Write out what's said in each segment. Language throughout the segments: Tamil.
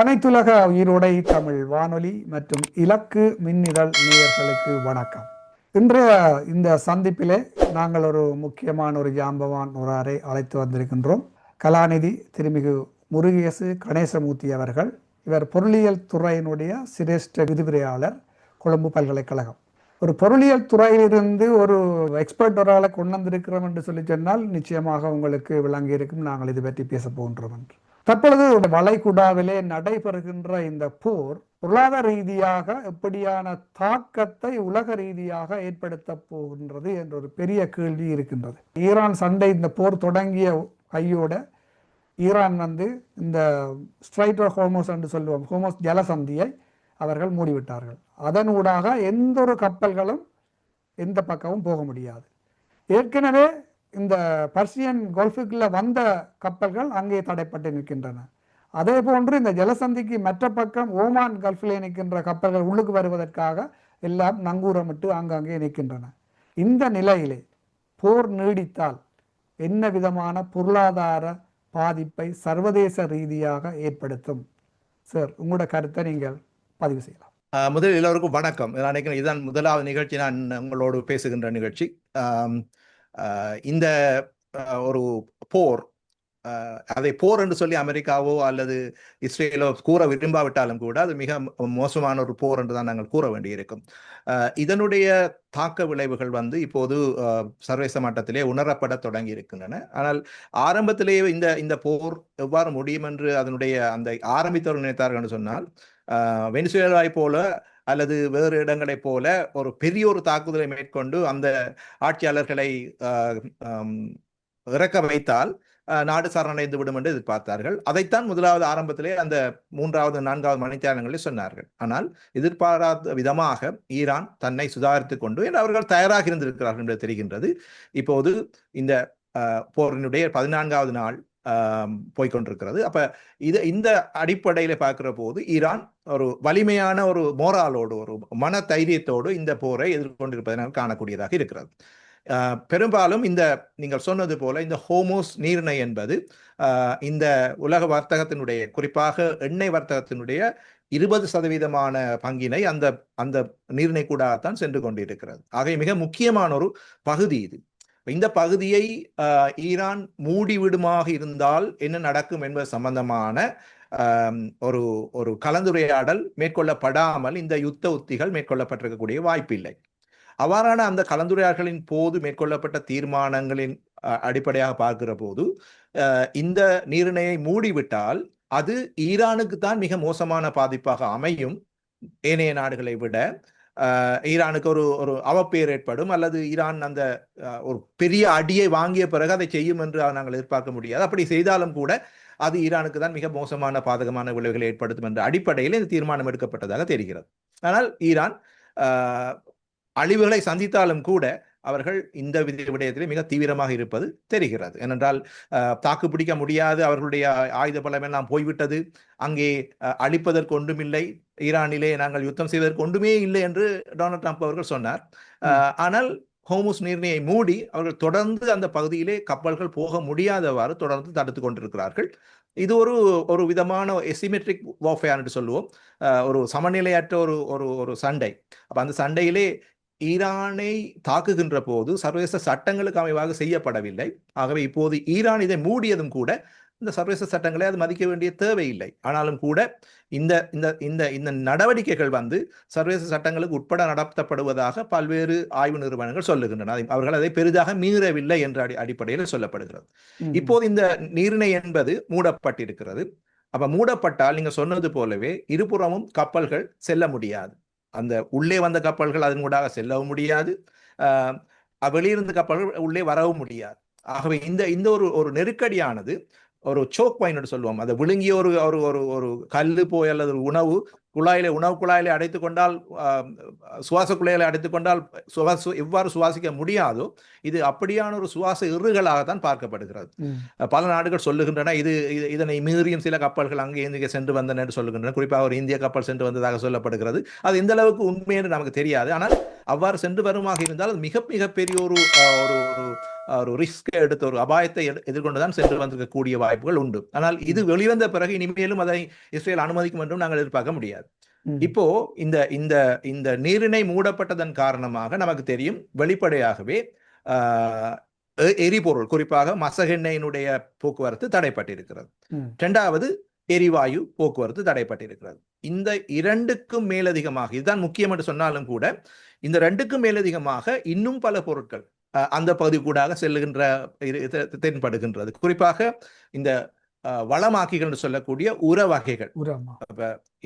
அனைத்துலக உயிரோடை தமிழ் வானொலி மற்றும் இலக்கு மின்னிதழ் நேயர்களுக்கு வணக்கம். இன்றைய இந்த சந்திப்பிலே நாங்கள் ஒரு முக்கியமான ஒரு ஜாம்பவான் ஒருவரை அழைத்து வந்திருக்கின்றோம். கலாநிதி திருமிகு முருகேசு கணேசமூர்த்தி அவர்கள். இவர் பொருளியல் துறையினுடைய சிரேஷ்ட விரிவுரையாளர், கொழும்பு பல்கலைக்கழகம். ஒரு பொருளியல் துறையிலிருந்து ஒரு எக்ஸ்பர்ட் ஒரு ஆளை கொண்டு வந்திருக்கிறோம் என்று சொல்லி சொன்னால் நிச்சயமாக உங்களுக்கு விளங்கி இருக்கும் நாங்கள் இது பற்றி பேச போகின்றோம் என்று. தற்பொழுது வளைகுடாவிலே நடைபெறுகின்ற இந்த போர் பொருளாதார ரீதியாக எப்படியான தாக்கத்தை உலக ரீதியாக ஏற்படுத்த போகின்றது என்ற ஒரு பெரிய கேள்வி இருக்கின்றது. ஈரான் சண்டை, இந்த போர் தொடங்கிய கையோட ஈரான் இந்த ஸ்ட்ரைட் ஆஃப் ஹோர்மோஸ் என்று சொல்லுவோம், ஹோர்மோஸ் ஜலசந்தியை அவர்கள் மூடிவிட்டார்கள். அதனூடாக எந்த ஒரு கப்பல்களும் எந்த பக்கமும் போக முடியாது. ஏற்கனவே இந்த பர்சியன் கோல்ஃபுக்குள்ள வந்த கப்பல்கள் அங்கே தடைப்பட்டு நிற்கின்றன. அதே போன்று இந்த ஜலசந்திக்கு மற்ற பக்கம் ஓமான் கல்ஃபிலே நிற்கின்ற கப்பல்கள் உள்ளுக்கு வருவதற்காக எல்லாம் நங்கூரமிட்டு அங்கங்கே நிற்கின்றன. இந்த நிலையிலே போர் நீடித்தால் என்ன விதமான பொருளாதார பாதிப்பை சர்வதேச ரீதியாக ஏற்படுத்தும்? சார், உங்களோட கருத்தை நீங்கள் பதிவு செய்யலாம். முதல் எல்லோருக்கும் வணக்கம். நான் நினைக்கிறேன் இதுதான் முதலாவது நிகழ்ச்சி, நான் உங்களோடு பேசுகின்ற நிகழ்ச்சி. இந்த ஒரு போர், அதை போர் என்று சொல்லி அமெரிக்காவோ அல்லது இஸ்ரேலோ கூற விரும்பாவிட்டாலும் கூட அது மிக மோசமான ஒரு போர் என்று தான் நாங்கள் கூற வேண்டியிருக்கும். இதனுடைய தாக்க விளைவுகள் இப்போது சர்வதேச மட்டத்திலே உணரப்பட தொடங்கி இருக்கின்றன. ஆனால் ஆரம்பத்திலேயே இந்த போர் எவ்வாறு முடியும் என்று அதனுடைய அந்த ஆரம்பித்தவர்கள் நினைத்தார்கள் என்று சொன்னால், வெனிசுவேலாவை போல அல்லது வேறு இடங்களைப் போல ஒரு பெரிய ஒரு தாக்குதலை மேற்கொண்டு அந்த ஆட்சியாளர்களை இறக்க வைத்தால் நாடு சரணடைந்து விடும் என்று எதிர்பார்த்தார்கள். அதைத்தான் முதலாவது ஆரம்பத்திலே அந்த 3வது 4வது மணித்தியாலங்களில் சொன்னார்கள். ஆனால் எதிர்பாராத விதமாக ஈரான் தன்னை சுதாரித்துக் கொண்டு அவர்கள் தயாராக இருந்திருக்கிறார்கள் என்று தெரிகின்றது. இப்போது இந்த போரினுடைய 14வது நாள் போய்கொண்டிருக்கிறது. அப்ப இந்த அடிப்படையில பார்க்கிற போது ஈரான் ஒரு வலிமையான ஒரு மோராலோடு, ஒரு மன தைரியத்தோடு இந்த போரை எதிர்கொண்டிருப்பதை காணக்கூடியதாக இருக்கிறது. பெரும்பாலும் இந்த நீங்கள் சொன்னது போல இந்த ஹோர்மோஸ் நீரிணை என்பது இந்த உலக வர்த்தகத்தினுடைய, குறிப்பாக எண்ணெய் வர்த்தகத்தினுடைய 20% பங்கினை அந்த அந்த நீரிணை கூடத்தான் சென்று கொண்டிருக்கிறது. ஆகவே மிக முக்கியமான ஒரு பகுதி இது. இந்த பகுதியை ஈரான் மூடிவிடுமாக இருந்தால் என்ன நடக்கும் என்பது சம்பந்தமான ஒரு ஒரு கலந்துரையாடல் மேற்கொள்ளப்படாமல் இந்த யுத்த உத்திகள் மேற்கொள்ளப்பட்டிருக்கக்கூடிய வாய்ப்பில்லை. அவ்வாறான அந்த கலந்துரையாடல்களின் போது மேற்கொள்ளப்பட்ட தீர்மானங்களின் அடிப்படையாக பார்க்கிற போது இந்த நீரிணையை மூடிவிட்டால் அது ஈரானுக்கு தான் மிக மோசமான பாதிப்பாக அமையும். ஏனைய நாடுகளை விட ஈரானுக்கு ஒரு அவப்பெயர் ஏற்படும், அல்லது ஈரான் அந்த ஒரு பெரிய அடியை வாங்கிய பிறகு அதை செய்யும் என்று நாங்கள் எதிர்பார்க்க முடியாது. அப்படி செய்தாலும் கூட அது ஈரானுக்கு தான் மிக மோசமான பாதகமான விளைவுகளை ஏற்படுத்தும் என்ற அடிப்படையில் இந்த தீர்மானம் எடுக்கப்பட்டதாக தெரிகிறது. ஆனால் ஈரான் அழிவுகளை சந்தித்தாலும் கூட அவர்கள் இந்த விடயத்திலே மிக தீவிரமாக இருப்பது தெரிகிறது. ஏனென்றால் தாக்கு பிடிக்க முடியாது, அவர்களுடைய ஆயுத பலம் எல்லாம் போய்விட்டது, அங்கே அழிப்பதற்கு ஒன்றுமில்லை, ஈரானிலே நாங்கள் யுத்தம் செய்வதற்கு ஒன்றுமே இல்லை என்று டொனால்ட் ட்ரம்ப் அவர்கள் சொன்னார். ஆனால் ஹோர்முஸ் நீரிணையை மூடி அவர்கள் தொடர்ந்து அந்த பகுதியிலே கப்பல்கள் போக முடியாதவாறு தொடர்ந்து தடுத்து கொண்டிருக்கிறார்கள். இது ஒரு விதமான எசிமெட்ரிக் வார்ஃபேர் என்று சொல்லுவோம், ஒரு சமநிலையற்ற ஒரு சண்டை. அப்ப அந்த சண்டையிலே ஈரானை தாக்குகின்ற போது சர்வதேச சட்டங்களுக்கு அமைவாக செய்யப்படவில்லை. ஆகவே இப்போது ஈரான் இதை மூடியதும் கூட இந்த சர்வதேச சட்டங்களை அது மதிக்க வேண்டிய தேவையில்லை. ஆனாலும் கூட இந்த இந்த இந்த நடவடிக்கைகள் சர்வதேச சட்டங்களுக்கு உட்பட நடத்தப்படுவதாக பல்வேறு ஆய்வு நிறுவனங்கள் சொல்லுகின்றன. அவர்கள் அதை பெரிதாக மீறவில்லை என்ற அடிப்படையில் சொல்லப்படுகிறது. இப்போது இந்த நீரிணை என்பது மூடப்பட்டிருக்கிறது. அப்ப மூடப்பட்டால் நீங்க சொன்னது போலவே இருபுறமும் கப்பல்கள் செல்ல முடியாது. அந்த உள்ளே வந்த கப்பல்கள் அதன் ஊடாக செல்லவும் முடியாது, வெளியிருந்து கப்பல்கள் உள்ளே வரவும் முடியாது. ஆகவே இந்த ஒரு நெருக்கடியானது ஒரு சோக் பாயிண்ட் சொல்லுவோம், அதை விழுங்கிய ஒரு கல்லு போய் அல்லது உணவு குழாயிலே அடைத்துக் கொண்டால், சுவாச குழாயில அடைத்துக் கொண்டால் எவ்வாறு சுவாசிக்க முடியாதோ இது அப்படியான ஒரு சுவாச இறுகளாகத்தான் பார்க்கப்படுகிறது. பல நாடுகள் சொல்லுகின்றன இதனை மீறியும் சில கப்பல்கள் அங்கே சென்று வந்தன என்று சொல்லுகின்றன. குறிப்பாக ஒரு இந்திய கப்பல் சென்று வந்ததாக சொல்லப்படுகிறது. அது எந்த அளவுக்கு உண்மை என்று நமக்கு தெரியாது. ஆனால் அவ்வாறு சென்று வருமாக இருந்தால் அது மிக மிகப்பெரிய ஒரு ஒரு ஒரு ரிஸ்க் எடுத்த ஒரு அபாயத்தை எதிர்கொண்டுதான் சென்று வந்திருக்கக்கூடிய வாய்ப்புகள் உண்டு. ஆனால் இது வெளிவந்த பிறகு இனிமேலும் அதை இஸ்ரேல் அனுமதிக்கும் என்றும் நாங்கள் எதிர்பார்க்க முடியாது. இப்போ இந்த இந்த இந்த நீரிணை மூடப்பட்டதன் காரணமாக நமக்கு தெரியும் வெளிப்படையாகவே எரிபொருள் குறிப்பாக மசகெண்ணெயினுடைய போக்குவரத்து தடைப்பட்டிருக்கிறது. இரண்டாவது எரிவாயு போக்குவரத்து தடைப்பட்டிருக்கிறது. இந்த இரண்டுக்கும் மேலதிகமாக, இதுதான் முக்கியம் என்று சொன்னாலும் கூட, இந்த ரெண்டுக்கும் மேலதிகமாக இன்னும் பல பொருட்கள் அந்த பகுதி கூடாக செல்லுகின்ற தென்படுகின்றது. குறிப்பாக இந்த வளமாக்கிகள் என்று சொல்லக்கூடிய உர வகைகள்.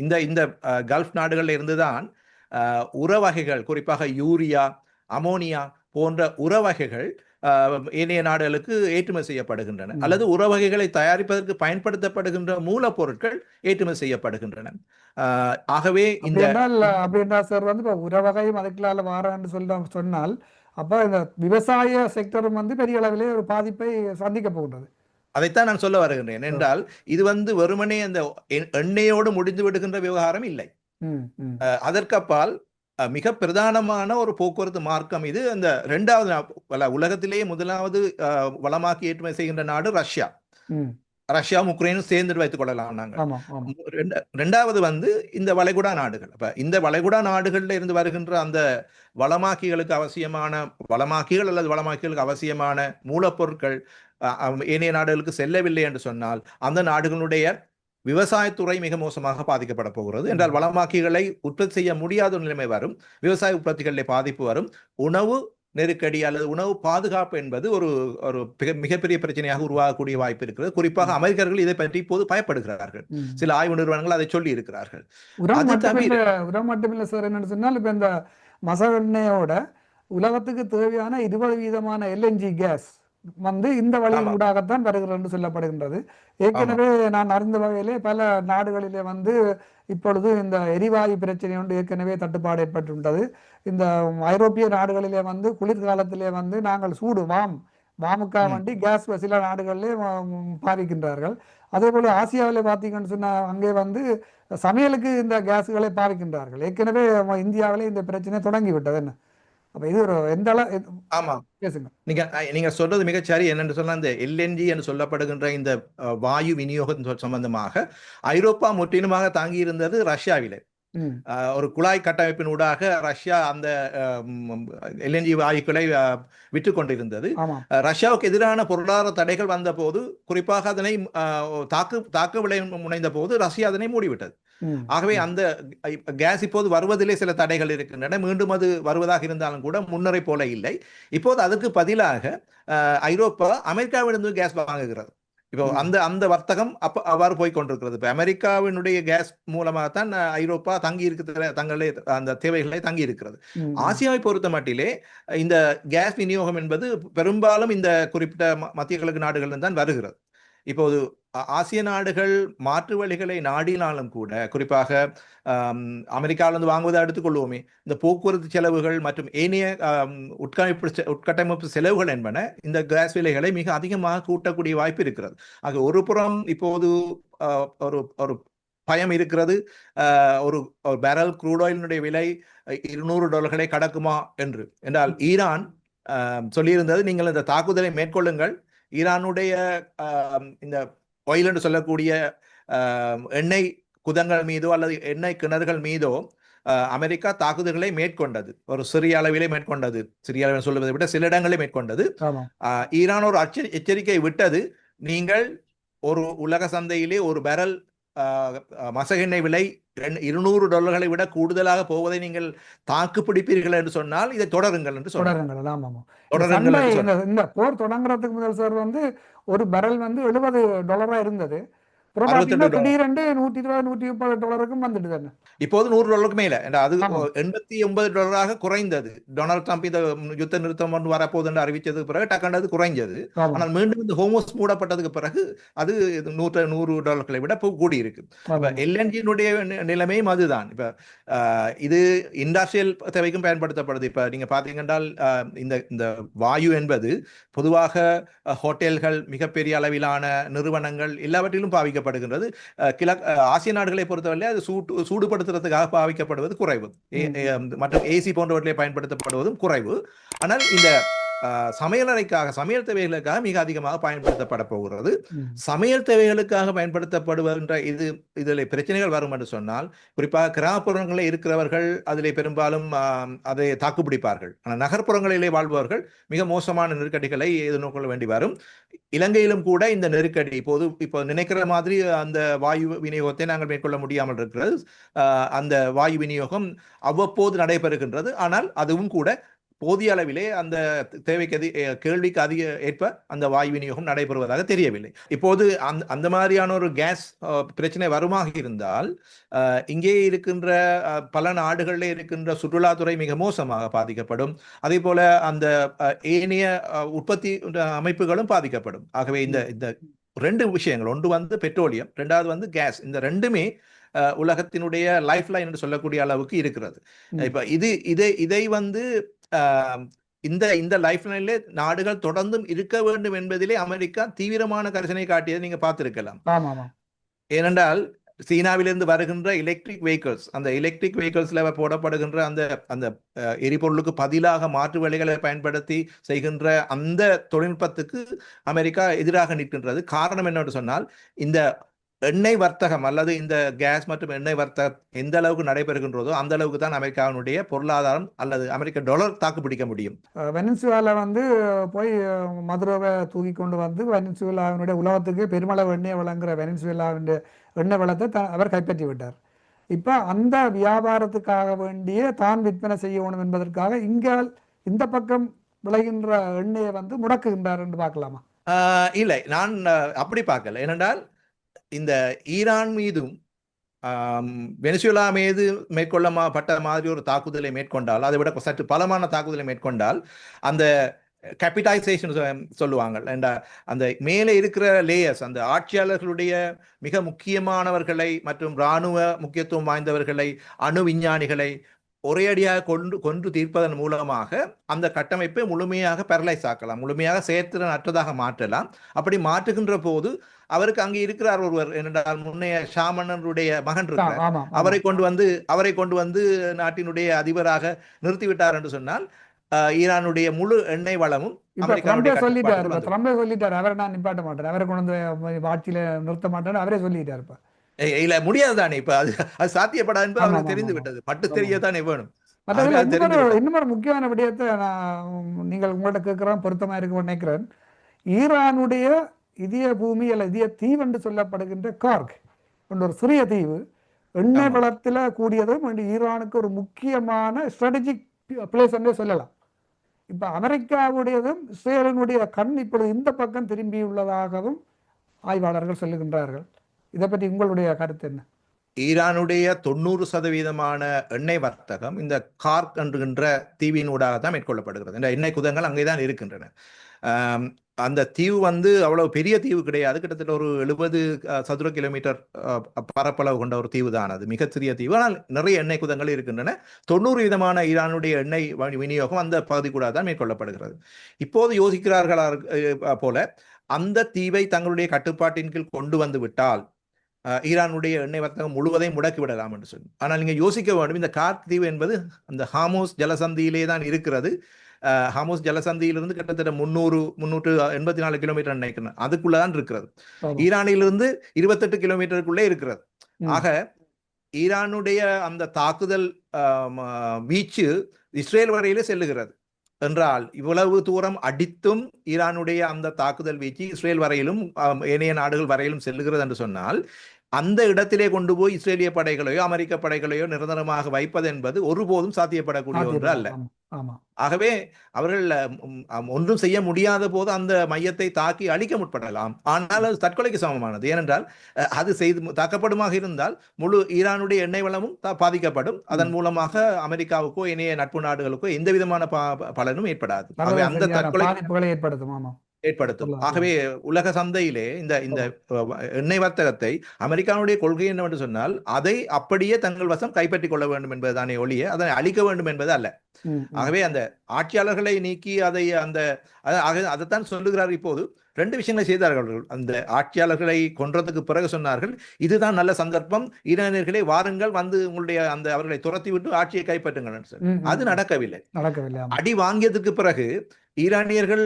இந்த இந்த கல்ஃப் நாடுகள்ல இருந்துதான் உர வகைகள், குறிப்பாக யூரியா, அமோனியா போன்ற உர வகைகள் ஏனைய நாடுகளுக்கு ஏற்றுமதி செய்யப்படுகின்றன, அல்லது உர வகைகளை தயாரிப்பதற்கு பயன்படுத்தப்படுகின்ற மூலப்பொருட்கள் ஏற்றுமதி செய்யப்படுகின்றன. ஆகவே இந்த அப்படின்னா சார் வந்து உர வகையும் அதுக்குள்ளால வாரான்னு சொன்னால் அப்ப இந்த விவசாய செக்டரும் வந்து பெரிய அளவிலே ஒரு பாதிப்பை சந்திக்க போகின்றது. அதைத்தான் நான் சொல்ல வருகின்றேன். என்றால் இது வந்து வெறுமனே அந்த எண்ணெயோடு முடிந்து விடுகின்ற விவகாரம் இல்லை. அதற்கப்பால் மிக பிரதானமான ஒரு போக்குவரத்து மார்க்கம் இது. அந்த இரண்டாவது உலகத்திலேயே முதலாவது வளமாக்கி ஏற்றுமதி செய்கின்ற நாடு ரஷ்யா. ரஷ்யாவும் உக்ரைனும் சேர்ந்து வைத்துக் கொள்ளலாம் நாங்கள். இரண்டாவது வந்து இந்த வளைகுடா நாடுகள். அப்ப இந்த வளைகுடா நாடுகள்ல இருந்து வருகின்ற அந்த வளமாக்கிகளுக்கு அவசியமான வளமாக்கிகள் அல்லது வளமாக்கிகளுக்கு அவசியமான மூலப்பொருட்கள் ஏனைய நாடுகளுக்கு செல்லவில்லை என்று சொன்னால் அந்த நாடுகளுடைய விவசாயத்துறை மிக மோசமாக பாதிக்கப்பட போகிறது. என்றால் வளமாக்கிகளை உற்பத்தி செய்ய முடியாத நிலைமை வரும், விவசாய உற்பத்திகளிலே பாதிப்பு வரும், உணவு நெருக்கடி அல்லது உணவு பாதுகாப்பு என்பது ஒரு ஒரு மிகப்பெரிய பிரச்சனையாக உருவாகக்கூடிய வாய்ப்பு இருக்கிறது. குறிப்பாக அமெரிக்கர்கள் இதை பற்றி இப்போது பயப்படுகிறார்கள். சில ஆய்வு நிறுவனங்கள் அதை சொல்லி இருக்கிறார்கள். உரம் மட்டுமில்லை சார், என்னன்னு சொன்னால் இப்ப இந்த மசெண்ணெயோட உலகத்துக்கு தேவையான 20% LNG கேஸ் வந்து இந்த வழியின் ஊடாகத்தான் வருகிறது என்று சொல்லப்படுகின்றது. ஏற்கனவே நான் அறிந்த வகையிலே பல நாடுகளிலே வந்து இப்பொழுது இந்த எரிவாயு பிரச்சனை ஒன்று ஏற்கனவே தட்டுப்பாடு ஏற்பட்டுள்ளது. இந்த ஐரோப்பிய நாடுகளிலே வந்து குளிர்காலத்திலே வந்து நாங்கள் வாமுக்காக வேண்டி கேஸ் சில நாடுகளிலே பாவிக்கின்றார்கள். அதே போல ஆசியாவிலே பார்த்தீங்கன்னு சொன்னா அங்கே வந்து சமையலுக்கு இந்த கேஸுகளை பாவிக்கின்றார்கள். ஏற்கனவே இந்தியாவிலே இந்த பிரச்சனை தொடங்கிவிட்டது. என்ன அப்ப இது ஒரு எந்த ஆமா நீங்க சொல்றது மிகச்சரி. என்னென்று சொன்னா இந்த LNG என்று சொல்லப்படுகின்ற இந்த வாயு விநியோகம் சம்பந்தமாக ஐரோப்பா முற்றிலுமாக தாங்கி இருந்தது ரஷ்யாவிலே. ஒரு குழாய் கட்டமைப்பின் ஊடாக ரஷ்யா அந்த LNG வாயுக்களை விற்று கொண்டிருந்தது. ரஷ்யாவுக்கு எதிரான பொருளாதார தடைகள் வந்த போது, குறிப்பாக அதனை தாக்க விளை முனைந்த போது ரஷ்யா அதனை மூடிவிட்டது. ஆகவே அந்த கேஸ் இப்போது வருவதிலே சில தடைகள் இருக்கின்றன. மீண்டும் அது வருவதாக இருந்தாலும் கூட முன்னரை போல இல்லை. இப்போது அதுக்கு பதிலாக ஐரோப்பா அமெரிக்காவிலிருந்து கேஸ் வாங்குகிறது. இப்போ அந்த அந்த வர்த்தகம் அவ்வாறு போய்கொண்டிருக்கிறது. இப்போ அமெரிக்காவினுடைய கேஸ் மூலமாகத்தான் ஐரோப்பா தங்கி இருக்கிற தங்களே அந்த தேவைகளை தங்கி இருக்கிறது. ஆசியாவை பொறுத்த மட்டிலே இந்த கேஸ் விநியோகம் என்பது பெரும்பாலும் இந்த குறிப்பிட்ட மத்திய கிழக்கு நாடுகள் தான் வருகிறது. இப்போது ஆசிய நாடுகள் மாற்று வழிகளை நாடினாலும் கூட, குறிப்பாக அமெரிக்காவிலிருந்து வாங்குவதை எடுத்துக்கொள்வோமே, இந்த போக்குவரத்து செலவுகள் மற்றும் ஏனைய உட்கட்டமைப்பு செலவுகள் என்பன இந்த கேஸ் விலைகளை மிக அதிகமாக கூட்டக்கூடிய வாய்ப்பு இருக்கிறது. ஆக ஒரு புறம் இப்போது ஒரு ஒரு பயம் இருக்கிறது, ஒரு பேரல் க்ரூட் ஆயிலினுடைய விலை $200 கடக்குமா என்று. என்றால் ஈரான் சொல்லியிருந்தது, நீங்கள் இந்த தாக்குதலை மேற்கொள்ளுங்கள், ஈரானுடைய இந்த ஆயில் என்று சொல்லக்கூடிய எண்ணெய் குதங்கள் மீதோ அல்லது எண்ணெய் கிணறுகள் மீதோ அமெரிக்கா தாக்குதல்களை மேற்கொண்டது. ஒரு சிறிய அளவிலே மேற்கொண்டது, சிறிய அளவில் சொல்வதை விட சில இடங்களே மேற்கொண்டது. ஈரான் ஒரு எச்சரிக்கை விட்டது, நீங்கள் ஒரு உலக சந்தையிலே ஒரு பேரல் மசகெண்ணெய் விலை $200 விட கூடுதலாக போவதை நீங்கள் தாக்கு பிடிப்பீர்கள் என்று சொன்னால் இதை தொடருங்கள் என்று சொன்னார்கள். இந்த போர் தொடங்குறதுக்கு முதல் சார் வந்து ஒரு பேரல் வந்து $70 இருந்தது. திடீரென்று $120, $130 வந்துட்டு இப்போது $100 மேல. அது $89 குறைந்தது. டொனால்ட் ட்ரம்ப் இந்த யுத்த நிறுத்தம் ஒன்று வரப்போகுது என்று அறிவிச்சதுக்கு பிறகு டக்குனது குறைஞ்சது. ஆனால் மீண்டும் இந்த ஹோமோஸ் மூடப்பட்டதுக்கு பிறகு அது $100 விட கூடி இருக்கு. LNG-னுடைய நிலைமையும் அதுதான். இப்ப இது இண்டஸ்ட்ரியல் தேவைக்கும் பயன்படுத்தப்படுது. இப்ப நீங்க பாத்தீங்கன்னா இந்த வாயு என்பது பொதுவாக ஹோட்டல்கள், மிகப்பெரிய அளவிலான நிறுவனங்கள் எல்லாவற்றிலும் பாவிக்க பாவிக்கப்படுகின்றது. ஆசிய நாடுகளை பொறுத்தவரை அது சூடுபடுத்துறதுக்காக பாவிக்கப்படுவது குறைவு, மற்றும் ஏசி போன்றவற்றிலே பயன்படுத்தப்படுவதும் குறைவு. ஆனால் இந்த சமையலறைக்காக, சமையல் தேவைகளுக்காக மிக அதிகமாக பயன்படுத்தப்பட போகிறது. சமையல் தேவைகளுக்காக பயன்படுத்தப்படுகின்ற இதில் பிரச்சனைகள் வரும் என்று சொன்னால், குறிப்பாக கிராமப்புறங்களில் இருக்கிறவர்கள் அதிலே பெரும்பாலும் அதை தாக்குப்பிடிப்பார்கள். ஆனால் நகர்ப்புறங்களிலே வாழ்பவர்கள் மிக மோசமான நெருக்கடிகளை எதிர்நோக்க வேண்டி வரும். இலங்கையிலும் கூட இந்த நெருக்கடி இப்போ நினைக்கிற மாதிரி அந்த வாயு விநியோகத்தை நாங்கள் மேற்கொள்ள முடியாமல் இருக்கிறது. அந்த வாயு விநியோகம் அவ்வப்போது நடைபெறுகின்றது. ஆனால் அதுவும் கூட போதிய அளவிலே அந்த தேவைக்கு கேள்விக்கு அதிக ஏற்ப அந்த வாயு விநியோகம் நடைபெறுவதாக தெரியவில்லை. இப்போது அந்த மாதிரியான ஒரு கேஸ் பிரச்சனை வருமாக இருந்தால் இங்கே இருக்கின்ற பல நாடுகளில் இருக்கின்ற சுற்றுலாத்துறை மிக மோசமாக பாதிக்கப்படும். அதே போல அந்த ஏனைய உற்பத்தி அமைப்புகளும் பாதிக்கப்படும். ஆகவே இந்த ரெண்டு விஷயங்கள், ஒன்று வந்து பெட்ரோலியம், ரெண்டாவது வந்து கேஸ், இந்த ரெண்டுமே உலகத்தினுடைய லைஃப் லைன் என்று சொல்லக்கூடிய அளவுக்கு இருக்கிறது. இப்ப இதை வந்து இந்த லைஃப் லைன்ல நாடுகள் தொடர்ந்தும் இருக்க வேண்டும் என்பதிலே அமெரிக்கா தீவிரமான கரிசனை காட்டியதை நீங்க பார்த்திருக்கலாம். ஏனென்றால் சீனாவிலிருந்து வருகின்ற எலக்ட்ரிக் வெஹிக்கிள்ஸ், அந்த எலக்ட்ரிக் வெஹிக்கிள்ஸ்ல போடப்படுகின்ற அந்த எரிபொருளுக்கு பதிலாக மாற்று வழிகளை பயன்படுத்தி செய்கின்ற அந்த தொழில்நுட்பத்துக்கு அமெரிக்கா எதிராக நிற்கின்றது. காரணம் என்னன்னு சொன்னால், இந்த எண்ணெய் வர்த்தகம் அல்லது இந்த கேஸ் மற்றும் எண்ணெய் வர்த்தகம் எந்த அளவுக்கு நடைபெறுகின்றதோ அந்த அளவுக்கு தான் அமெரிக்காவினுடைய பொருளாதாரம் அல்லது அமெரிக்க டாலர் தாக்கு பிடிக்க முடியும். வெனிசுவேலா வந்து போய் மதுரோவை தூக்கி கொண்டு வந்து வெனிசுவேலாவினுடைய உலகத்துக்கு பெருமளவு எண்ணெய் வழங்குகிற வெனிசுவேலாவினுடைய எண்ணெய் வளத்தை அவர் கைப்பற்றி விட்டார். இப்போ அந்த வியாபாரத்துக்காக வேண்டிய தான் விற்பனை செய்யணும் என்பதற்காக இந்த பக்கம் விளைகின்ற எண்ணெயை வந்து முடக்குகின்றார் என்று பார்க்கலாமா? இல்லை, நான் அப்படி பார்க்கல. ஏனென்றால் இந்த ஈரான் மீதும் வெனிசுவேலா மீது மேற்கொள்ளப்பட்ட மாதிரி ஒரு தாக்குதலை மேற்கொண்டால், அதை விட சற்று பலமான தாக்குதலை மேற்கொண்டால், அந்த கேபிட்டலைசேஷன் சொல்லுவாங்க, அந்த மேலே இருக்கிற லேயர்ஸ், அந்த ஆட்சியாளர்களுடைய மிக முக்கியமானவர்களை மற்றும் இராணுவ முக்கியத்துவம் வாய்ந்தவர்களை, அணு விஞ்ஞானிகளை ஒரேடியாக கொன்று தீர்ப்பதன் மூலமாக அந்த கட்டமைப்பை முழுமையாக பேரலைஸ் ஆக்கலாம், முழுமையாக செயற்திறன் அற்றதாக மாற்றலாம். அப்படி மாற்றுகின்ற போது அவருக்கு அங்கே இருக்கிறார் ஒருவர், என்றால் முன்னைய ஷாமன்னருடைய மகன் இருக்கிறார், அவரை கொண்டு வந்து நாட்டினுடைய அதிபராக நிறுத்திவிட்டார் என்று சொன்னால் ஈரானுடைய முழு எண்ணெய் வளமும் சொல்லிட்டார். அவரை நான் நிப்பாட்ட மாட்டேன், அவரை கொண்டு வந்து ஆட்சியில நிறுத்த மாட்டேன்னு அவரே சொல்லிட்டார். இப்ப இல்ல, முடியாதுதானே. இப்ப அது சாத்தியப்படாது என்பது அவருக்கு தெரிந்து விட்டது. பட்டு தெரியத்தானே வேணும். இன்னொரு முக்கியமான விடயத்தை நீங்கள் உங்கள்ட்ட கேட்கிறோம், பொருத்தமா இருக்கு நினைக்கிறேன். ஈரானுடைய இதய பூமி அல்ல இதய தீவு என்று சொல்லப்படுகின்ற கார்க் என்ற ஒரு சிறிய தீவு, எண்ணெய் வளத்தில் கூடியதும் ஈரானுக்கு ஒரு முக்கியமான ஸ்ட்ராட்டஜிக் பிளேஸ் என்றே சொல்லலாம். இப்ப அமெரிக்காவுடையதும் இஸ்ரேலினுடைய கண் இப்பொழுது இந்த பக்கம் திரும்பியுள்ளதாகவும் ஆய்வாளர்கள் சொல்லுகின்றார்கள். இதை பற்றி உங்களுடைய கருத்து என்ன? ஈரானுடைய 90% எண்ணெய் வர்த்தகம் இந்த கார்க் என்கின்ற தீவினூடாக தான் மேற்கொள்ளப்படுகிறது. இந்த எண்ணெய் குதங்கள் அங்கேதான் இருக்கின்றன. அந்த தீவு வந்து அவ்வளவு பெரிய தீவு கிடையாது, கிட்டத்தட்ட ஒரு 70 சதுர கிலோமீட்டர் பரப்பளவு கொண்ட ஒரு தீவு தான். அது மிக சிறிய தீவு, ஆனால் நிறைய எண்ணெய் குதங்கள் இருக்கின்றன. 90% ஈரானுடைய எண்ணெய் விநியோகம் அந்த பகுதி கூட தான் மேற்கொள்ளப்படுகிறது. இப்போது யோசிக்கிறார்களா போல அந்த தீவை தங்களுடைய கட்டுப்பாட்டின் கீழ் கொண்டு வந்து விட்டால் ஈரானுடைய எண்ணெய் வர்த்தகம் முழுவதையும் முடக்கிவிடலாம் என்று சொல்லி. ஆனால் நீங்க யோசிக்க வேண்டும், இந்த கார்க் தீவு என்பது அந்த ஹார்மோஸ் ஜலசந்தியிலே தான் இருக்கிறது. ஹார்மோஸ் ஜலசந்தியிலிருந்து கிட்டத்தட்ட 384 கிலோமீட்டர் நினைக்கிறேன், அதுக்குள்ளதான் இருக்கிறது. ஈரானிலிருந்து 28 கிலோமீட்டருக்குள்ளே இருக்கிறது. ஆக ஈரானுடைய அந்த தாக்குதல் வீச்சு இஸ்ரேல் வரையிலே செல்லுகிறது என்றால், இவ்வளவு தூரம் அடித்தும் ஈரானுடைய அந்த தாக்குதல் வீச்சு இஸ்ரேல் வரையிலும் ஏனைய நாடுகள் வரையிலும் செல்லுகிறது என்று சொன்னால், அந்த இடத்திலே கொண்டு போய் இஸ்ரேலிய படைகளையோ அமெரிக்க படைகளையோ நிரந்தரமாக வைப்பது என்பது ஒருபோதும் சாத்தியப்படக்கூடிய ஒன்று அல்ல. ஆகவே அவர்கள் ஒன்றும் செய்ய முடியாத போது அந்த மையத்தை தாக்கி அழிக்க முற்படலாம், ஆனால் அது தற்கொலைக்கு சமமானது. ஏனென்றால் அது தாக்கப்படுமாக இருந்தால் முழு ஈரானுடைய எண்ணெய் வளமும் பாதிக்கப்படும். அதன் மூலமாக அமெரிக்காவுக்கோ இணைய நட்பு நாடுகளுக்கோ எந்த விதமான பலனும் ஏற்படாது. அந்த தற்கொலை ஏற்படுத்தும். பொருளாதாரம். ஆகவே உலக சந்தையிலே இந்த இந்த எண்ணெய் வர்த்தகத்தை அமெரிக்காவுடைய கொள்கை என்னவென்று சொன்னால் அதை அப்படியே தங்கள் வசம் கைப்பற்றிக் கொள்ள வேண்டும் என்பதுதானே ஒழிய அதனை அழிக்க வேண்டும் என்பது அல்ல. ஆகவே அந்த ஆட்சியாளர்களை நீக்கி அதை அந்த அதைத்தான் சொல்லுகிறார். இப்போது 2 விஷயங்களை செய்தார்கள். அந்த ஆட்சியாளர்களை கொன்றதுக்கு பிறகு சொன்னார்கள், இதுதான் நல்ல சந்தர்ப்பம், ஈரானியர்களை வாருங்கள் வந்து உங்களுடைய அந்த அவர்களை துரத்தி விட்டு ஆட்சியை கைப்பற்றுங்கள். அது நடக்கவில்லை. அடி வாங்கியதுக்கு பிறகு ஈரானியர்கள்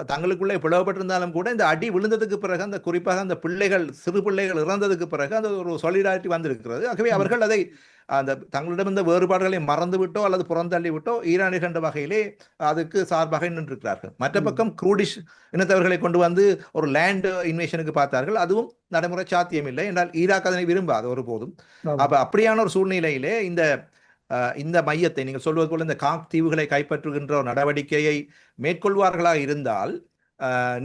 தங்களுக்குள்ளே பிளவுபட்டிருந்தாலும் கூட இந்த அடி விழுந்ததுக்கு பிறகு அந்த குறிப்பாக அந்த பிள்ளைகள் சிறு பிள்ளைகள் இறந்ததுக்கு பிறகு அந்த ஒரு சொலிடாரிட்டி வந்திருக்கிறது. ஆகவே அவர்கள் அதை அந்த தங்களிடம் இந்த வேறுபாடுகளை மறந்து விட்டோ அல்லது புறந்தள்ளி விட்டோ ஈரானியர் என்ற வகையிலே அதுக்கு சார்பாக நின்றிருக்கிறார்கள். மற்ற பக்கம் குரூடிஷ் இனத்தவர்களை கொண்டு வந்து ஒரு லேண்ட் இன்வேஷனுக்கு பார்த்தார்கள். அதுவும் நடைமுறை சாத்தியமில்லை என்றால் ஈராக் அதனை விரும்பாது ஒருபோதும். அப்ப அப்படியான ஒரு சூழ்நிலையிலே இந்த மையத்தை நீங்கள் சொல்வது போல இந்த காக் தீவுகளை கைப்பற்றுகின்ற ஒரு நடவடிக்கையை மேற்கொள்வார்களாக இருந்தால்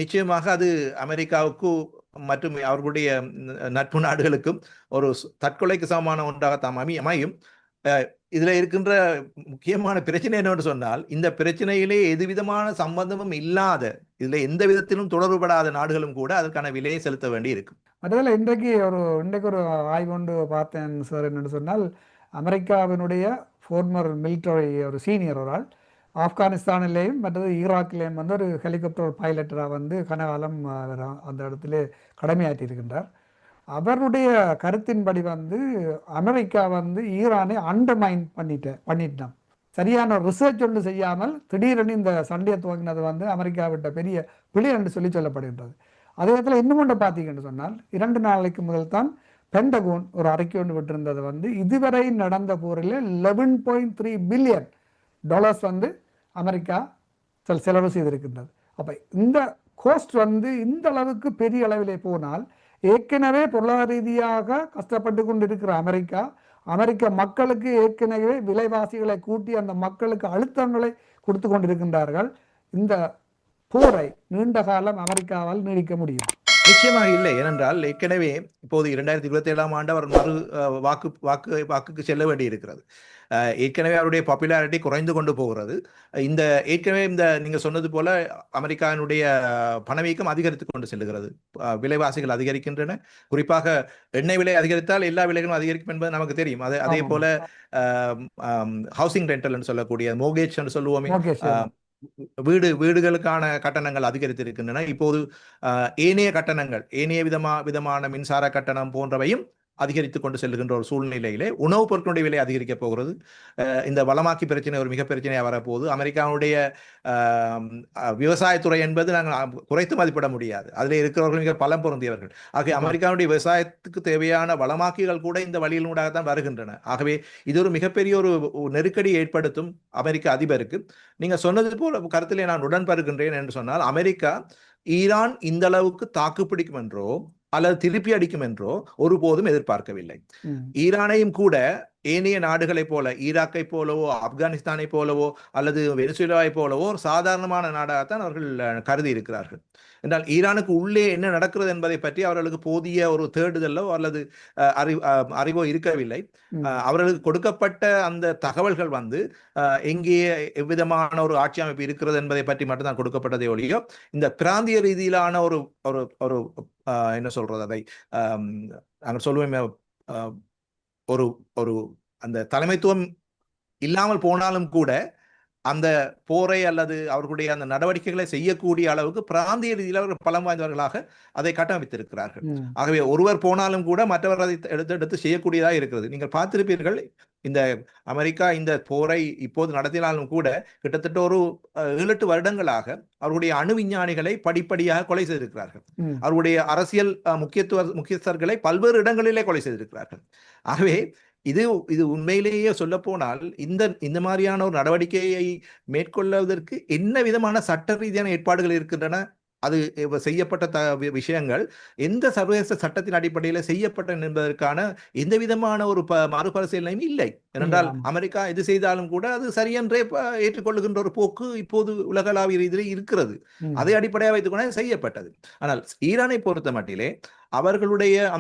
நிச்சயமாக அது அமெரிக்காவுக்கு மற்றும் அவர்களுடைய நட்பு நாடுகளுக்கும் ஒரு தற்கொலைக்கு சமமான ஒன்றாக அமையும். இதுல இருக்கின்ற முக்கியமான பிரச்சனை என்னவென்று சொன்னால், இந்த பிரச்சனையிலே எதுவிதமான சம்பந்தமும் இல்லாத, இதுல எந்த விதத்திலும் தொடர்புபடாத நாடுகளும் கூட அதற்கான விலையை செலுத்த வேண்டி இருக்கும். அதில் இன்றைக்கு ஒரு ஆய்வு ஒன்று பார்த்தேன் சார். என்னென்னு சொன்னால், அமெரிக்காவினுடைய ஃபார்மர் மிலிட்டரி ஒரு சீனியர் ஒரு ஆள் ஆப்கானிஸ்தானிலேயும் மற்றது ஈராக்கிலேயும் வந்து ஒரு ஹெலிகாப்டர் பைலட்டராக வந்து கனகாலம் அந்த இடத்துல கடமையாற்றி இருக்கின்றார். அவருடைய கருத்தின்படி வந்து அமெரிக்கா வந்து ஈரானை அண்டர்மைன் பண்ணிட்டான். சரியான ரிசர்ச் ஒன்று செய்யாமல் திடீரென இந்த சண்டையை துவங்கினது வந்து அமெரிக்கா விட்ட பெரிய பிழை என்று சொல்லப்படுகின்றது. அதே இடத்துல இன்னும் ஒன்று பார்த்தீங்கன்னு சொன்னால், 2 நாளைக்கு முதல் தான் பென்டகோன் ஒரு அறிக்கை ஒன்று விட்டிருந்தது வந்து இதுவரை நடந்த போரில் $11.3 பில்லியன் வந்து அமெரிக்கா செலவு செய்திருக்கின்றது. அப்போ இந்த கோஸ்ட் வந்து இந்த அளவுக்கு பெரிய அளவிலே போனால் ஏற்கனவே பொருளாதார ரீதியாக கஷ்டப்பட்டு கொண்டிருக்கிற அமெரிக்க மக்களுக்கு ஏற்கனவே விலைவாசிகளை கூட்டி அந்த மக்களுக்கு அழுத்தங்களை கொடுத்து கொண்டிருக்கின்றார்கள். இந்த போரை நீண்ட காலம் அமெரிக்காவால் நீடிக்க முடியும்? நிச்சயமாக இல்லை. ஏனென்றால் ஏற்கனவே இப்போது 2027ஆம் ஆண்டு அவர் வாக்குக்கு செல்ல வேண்டி இருக்கிறது. ஏற்கனவே அவருடைய பாப்புலாரிட்டி குறைந்து கொண்டு போகிறது. ஏற்கனவே நீங்க சொன்னது போல அமெரிக்காவினுடைய பணவீக்கம் அதிகரித்து கொண்டு செல்லுகிறது. விலைவாசிகள் அதிகரிக்கின்றன. குறிப்பாக எண்ணெய் விலை அதிகரித்தால் எல்லா விலைகளும் அதிகரிக்கும் என்பது நமக்கு தெரியும். அதே போல ஹவுசிங் ரெண்டல் என்று சொல்லக்கூடிய மோர்கேஜ் என்று சொல்லுவோமே, வீடுகளுக்கான கட்டணங்கள் அதிகரித்திருக்கின்றன. இப்போது ஏனைய கட்டணங்கள், ஏனைய விதமான மின்சார கட்டணம் போன்றவையும் அதிகரித்துக் கொண்டு செல்கின்ற ஒரு சூழ்நிலையிலே உணவுப் பொருட்களுடைய விலை அதிகரிக்கப் போகிறது. இந்த வளமாக்கி பிரச்சனை ஒரு மிக பிரச்சனையாக வரப்போகுது. அமெரிக்காவுடைய விவசாயத்துறை என்பது நாங்கள் குறைத்து மதிப்பிட முடியாது. அதில் இருக்கிறவர்கள் மிக பலம் பொருந்தியவர்கள். ஆகவே அமெரிக்காவுடைய விவசாயத்துக்கு தேவையான வளமாக்கிகள் கூட இந்த வழியிலூடாகத்தான் வருகின்றன. ஆகவே இது ஒரு மிகப்பெரிய ஒரு நெருக்கடி ஏற்படுத்தும் அமெரிக்க அதிபருக்கு. நீங்க சொன்னது போல கருத்திலே நான் உடன்படுகின்றேன் என்று சொன்னால், அமெரிக்கா ஈரான் இந்த அளவுக்கு தாக்கு பிடிக்கும் என்றோ அல்லது திருப்பி அடிக்கும் என்றோ ஒருபோதும் எதிர்பார்க்கவில்லை. ஈரானையும் கூட ஏனைய நாடுகளைப் போல, ஈராக்கை போலவோ ஆப்கானிஸ்தானை போலவோ அல்லது வெனிசுவேலாவை போலவோ ஒரு சாதாரணமான நாடாகத்தான் அவர்கள் கருதி இருக்கிறார்கள். என்றால் ஈரானுக்கு உள்ளே என்ன நடக்கிறது என்பதை பற்றி அவர்களுக்கு போதிய ஒரு தேடுதலோ அல்லது அறிவோ இருக்கவில்லை. அவர்களுக்கு கொடுக்கப்பட்ட அந்த தகவல்கள் வந்து எங்கே எவ்விதமான ஒரு ஆட்சி அமைப்பு இருக்கிறது என்பதை பற்றி மட்டும்தான் கொடுக்கப்பட்டதை ஒழியோ இந்த பிராந்திய ரீதியிலான ஒரு ஒரு என்ன சொல்றது, அதை நாங்கள் சொல்லுவோமே, ஒரு ஒரு அந்த தலைமைத்துவம் இல்லாமல் போனாலும் கூட அந்த போரை அல்லது அவர்களுடைய அந்த நடவடிக்கைகளை செய்யக்கூடிய அளவுக்கு பிராந்திய ரீதியில் அவர்கள் பலம் வாய்ந்தவர்களாக அதை கட்டமைத்திருக்கிறார்கள். ஆகவே ஒருவர் போனாலும் கூட மற்றவர் அதை எடுத்து செய்யக்கூடியதாக இருக்கிறது. நீங்கள் பார்த்திருப்பீர்கள், இந்த அமெரிக்கா இந்த போரை இப்போது நடத்தினாலும் கூட கிட்டத்தட்ட ஒரு 7-8 வருடங்களாக அவருடைய அணு விஞ்ஞானிகளை படிப்படியாக கொலை செய்திருக்கிறார்கள். அவருடைய அரசியல் முக்கியஸ்தர்களை பல்வேறு இடங்களிலே கொலை செய்திருக்கிறார்கள். ஆகவே இது உண்மையிலேயே சொல்ல போனால் இந்த மாதிரியான ஒரு நடவடிக்கையை மேற்கொள்வதற்கு என்ன விதமான சட்ட ரீதியான ஏற்பாடுகள் இருக்கின்றன, அது செய்யப்பட்ட விஷயங்கள் எந்த சர்வதேச சட்டத்தின் அடிப்படையில் செய்யப்பட்ட என்பதற்கான எந்த விதமான ஒரு மறுபரிசீலனையும் இல்லை. ஏனென்றால் அமெரிக்கா எது செய்தாலும் கூட அது சரியென்றே ஏற்றுக்கொள்ளுகின்ற ஒரு போக்கு இப்போது உலகளாவிய ரீதியில் இருக்கிறது. அதை அடிப்படையாக வைத்துக்கொண்டு செய்யப்பட்டது. ஆனால் ஈரானை பொறுத்த மட்டிலே அவர்களுடைய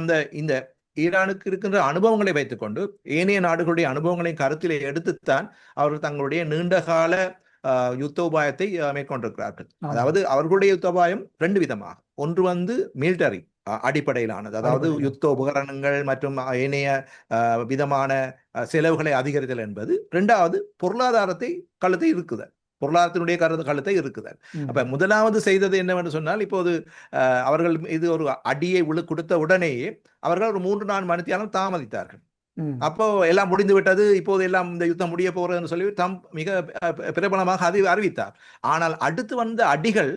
இந்த ஈரானுக்கு இருக்கின்ற அனுபவங்களை வைத்துக்கொண்டு ஏனைய நாடுகளுடைய அனுபவங்களை கருத்திலே எடுத்துத்தான் அவர்கள் தங்களுடைய நீண்டகால யுத்த உபாயத்தை மேற்கொண்டிருக்கிறார்கள். ஆமா. அதாவது அவர்களுடைய யுத்த உபாயம் 2 விதமாக. ஒன்று மிலிட்டரி அடிப்படையிலானது, அதாவது அடிப்படையில். யுத்த உபகரணங்கள் மற்றும் ஏனைய விதமான செலவுகளை அதிகரித்தல் என்பது. 2வது பொருளாதாரத்தை கழுத்தை இருக்குதல், பொருளாதாரத்தினுடைய கழுத்தை இருக்குதல். அப்ப முதலாவது செய்தது என்னவென்று சொன்னால், இப்போது அவர்கள் இது ஒரு அடியை கொடுத்த உடனேயே அவர்கள் ஒரு 3-4 மணித்தியாலம் தாமதித்தார்கள். அப்போ எல்லாம் முடிந்து விட்டது, இப்போது எல்லாம் இந்த யுத்தம் முடிய போறதுன்னு சொல்லி ட்ரம்ப் மிக பிரபலமாக அதை அறிவித்தார். ஆனால் அடுத்து வந்த அடிகள்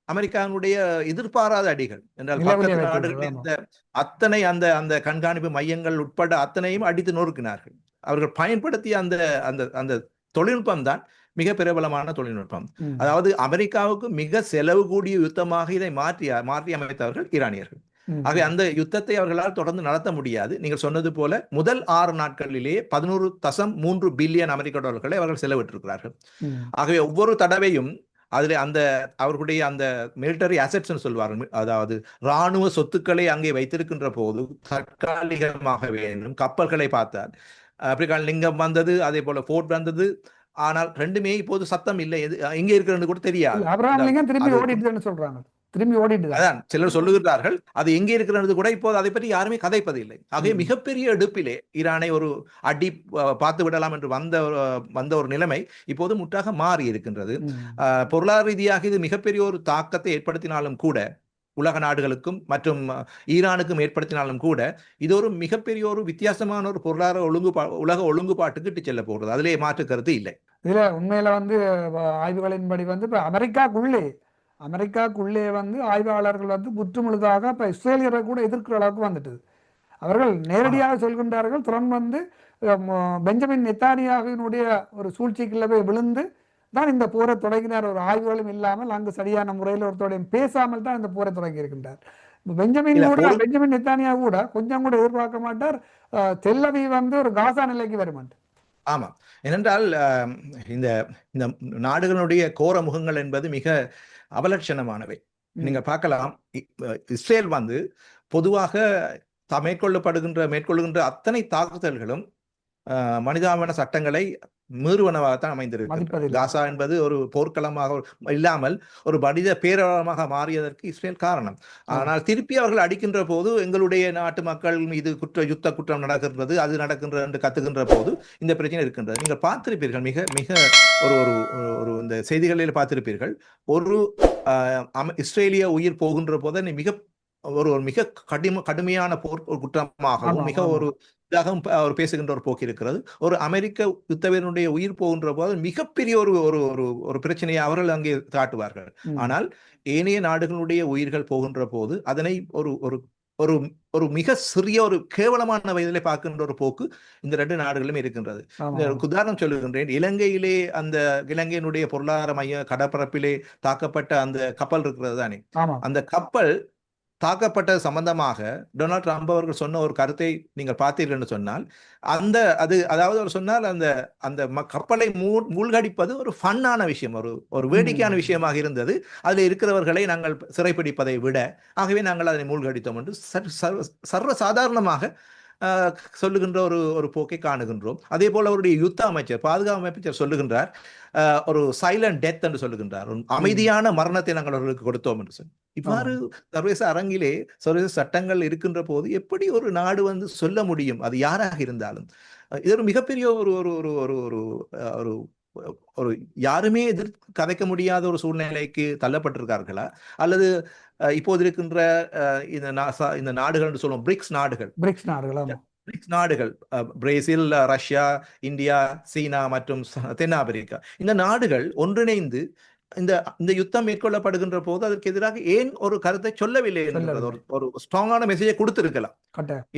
அமெரிக்காவுடைய எதிர்பாராத அடிகள் என்றால், பக்கத்து நாடுகளில் இந்த அத்தனை அந்த அந்த கண்காணிப்பு மையங்கள் உட்பட அத்தனையும் அடித்து நொறுக்கினார்கள். அவர்கள் பயன்படுத்திய அந்த அந்த அந்த தொழில்நுட்பம் தான் மிக பிரபலமான தொழில்நுட்பம். அதாவது அமெரிக்காவுக்கு மிக செலவு கூடிய யுத்தமாக இதை மாற்றி அமைத்தவர்கள் ஈரானியர்கள். ஆக அந்த யுத்தத்தை அவர்களால் தொடர்ந்து நடத்த முடியாது. நீங்கள் சொன்னது போல முதல் 6 நாட்களிலேயே 11.3 பில்லியன் அமெரிக்க டாலர்களை அவர்கள் செலவிட்டிருக்கிறார்கள். ஆகவே ஒவ்வொரு தடவையும் அதில் அந்த அவர்களுடைய அந்த மிலிட்டரி அசெட்ஸ் சொல்வார்கள், அதாவது இராணுவ சொத்துக்களை அங்கே வைத்திருக்கின்ற போது தற்காலிகமாக வேணும் கப்பல்களை பார்த்தால் ஆப்பிரிக்கான் லிங்கம் வந்தது, அதே போல ஃபோர்ட் வந்தது. ஆனால் 2மே இப்போது சத்தம் இல்லை, எங்கே இருக்கிறது கூட தெரியாது. திரும்பி ஓடிட்டு அதான் சிலர் சொல்லுகிறார்கள், அது எங்கே இருக்கிறது கூட இப்போது அதை பற்றி யாருமே கதைப்பதில்லை. ஆகவே மிகப்பெரிய எடுப்பிலே ஈரானை ஒரு அடி பார்த்து விடலாம் என்று வந்த ஒரு நிலைமை இப்போது முற்றாக மாறி இருக்கின்றது. பொருளாதார ரீதியாக இது மிகப்பெரிய ஒரு தாக்கத்தை ஏற்படுத்தினாலும் கூட, உலக நாடுகளுக்கும் மற்றும் ஈரானுக்கும் ஏற்படுத்தினாலும் கூட, இது ஒரு மிகப்பெரிய ஒரு வித்தியாசமான ஒரு பொருளாதார உலக ஒழுங்குபாட்டுக்கு இட்டு செல்ல போகிறது. அதிலே மாற்று கருத்து இல்லை. இதுல உண்மையில ஆய்வுகளின்படி இப்ப அமெரிக்காக்குள்ளே ஆய்வாளர்கள் முற்றுமுழுதாக இப்ப இஸ்ரேலியரை கூட எதிர்க்கிற அளவுக்கு வந்துட்டது. அவர்கள் நேரடியாக சொல்கின்றார்கள், ட்ரம்ப் பெஞ்சமின் நெத்தானியாவினுடைய ஒரு சூழ்ச்சிக்குள்ள போய் விழுந்து தான் இந்த போரை தொடங்கினார். ஒரு ஆய்வுகளும் இல்லாமல் அங்கு சரியான முறையில் ஒருத்தோடையும் பேசாமல் தான் இந்த போரை தொடங்கி இருக்கின்றார். பெஞ்சமின் நெத்தானியா கூட கொஞ்சம் கூட எதிர்பார்க்க மாட்டார் தெல் அவீவ் ஒரு காசா நிலைக்கு வருமாட்டார். ஆமா, ஏனென்றால் இந்த இந்த நாடுகளுடைய கோர முகங்கள் என்பது மிக அவலட்சணமானவை. நீங்க பார்க்கலாம், இஸ்ரேல் பொதுவாக மேற்கொள்ளுகின்ற அத்தனை தாக்குதல்களும் மனிதாபிமான சட்டங்களை மீறுவனவாகத்தான் அமைந்திருக்கிறது. காசா என்பது ஒரு போர்க்களமாக இல்லாமல் ஒரு மனித பேரளமாக மாறியதற்கு இஸ்ரேல் காரணம். ஆனால் திருப்பி அவர்கள் அடிக்கின்ற போது எங்களுடைய நாட்டு மக்கள் மீது யுத்த குற்றம் நடக்கின்றது, அது நடக்கின்றது என்று கத்துகின்ற போது இந்த பிரச்சனை இருக்கின்றது. நீங்கள் பார்த்திருப்பீர்கள், மிக மிக ஒரு இந்த செய்திகளில் பார்த்திருப்பீர்கள், ஒரு இஸ்ரேலிய உயிர் போகின்ற போது மிக கடுமையான போர் குற்றமாகவும் மிக ஒரு அவர் பேசுகின்ற ஒரு போக்கு இருக்கிறது. ஒரு அமெரிக்க யுத்த வீரனுடைய உயிர் போகின்ற போது மிகப்பெரிய ஒரு பிரச்சனையை அவர்கள் அங்கே காட்டுவார்கள். ஆனால் ஏனைய நாடுகளுடைய உயிர்கள் போகின்ற போது அதனை ஒரு மிக சிறிய ஒரு கேவலமான வயதிலே பார்க்கின்ற ஒரு போக்கு இந்த 2 நாடுகளும் இருக்கின்றது. உதாரணம் சொல்லுகின்றேன், இலங்கையிலே அந்த இலங்கையினுடைய பொருளாதார மைய கடற்பரப்பிலே தாக்கப்பட்ட அந்த கப்பல் இருக்கிறது தானே, அந்த கப்பல் தாக்கப்பட்ட சம்பந்தமாக டொனால்ட் ட்ரம்ப் அவர்கள் சொன்ன ஒரு கருத்தை நீங்கள் பார்த்தீர்கள் என்று சொன்னால், அதாவது அவர் சொன்னால் அந்த கப்பலை மூழ்கடிப்பது ஒரு ஃபன்னான விஷயம், ஒரு வேடிக்கையான விஷயமாக இருந்தது. அதில் இருக்கிறவர்களை நாங்கள் சிறைப்பிடிப்பதை விட, ஆகவே நாங்கள் அதனை மூழ்கடித்தோம் என்று சர்வ சாதாரணமாக சொல்லுகின்ற ஒரு போக்கை காணுகின்றோம். அதே போல அவருடைய பாதுகாப்பு அமைச்சர் சொல்லுகின்றார், ஒரு சைலண்ட் டெத் என்று சொல்லுகின்றார், அமைதியான மரணத்தை நாங்கள் அவர்களுக்கு கொடுத்தோம் என்று சொல்லி. இவ்வாறு சர்வதேச அரங்கிலே சர்வதேச சட்டங்கள் இருக்கின்ற போது எப்படி ஒரு நாடு சொல்ல முடியும், அது யாராக இருந்தாலும்? இது ஒரு மிகப்பெரிய ஒரு யாருமே கதைக்க முடியாத ஒரு சூழ்நிலைக்கு தள்ளப்பட்டிருக்கார்களா, அல்லது இப்போது இருக்கின்ற இந்த நாடுகள் என்று சொல்லுவோம், பிரிக்ஸ் நாடுகள் பிரேசில், ரஷ்யா, இந்தியா, சீனா மற்றும் தென்னாப்பிரிக்கா, இந்த நாடுகள் ஒன்றிணைந்து இந்த யுத்தம் மேற்கொள்ளப்படுகின்ற போது அதற்கு எதிராக ஏன் ஒரு கருத்தை சொல்லவில்லை என்பது ஒரு ஸ்ட்ராங்கான மெசேஜை கொடுத்திருக்கலாம்.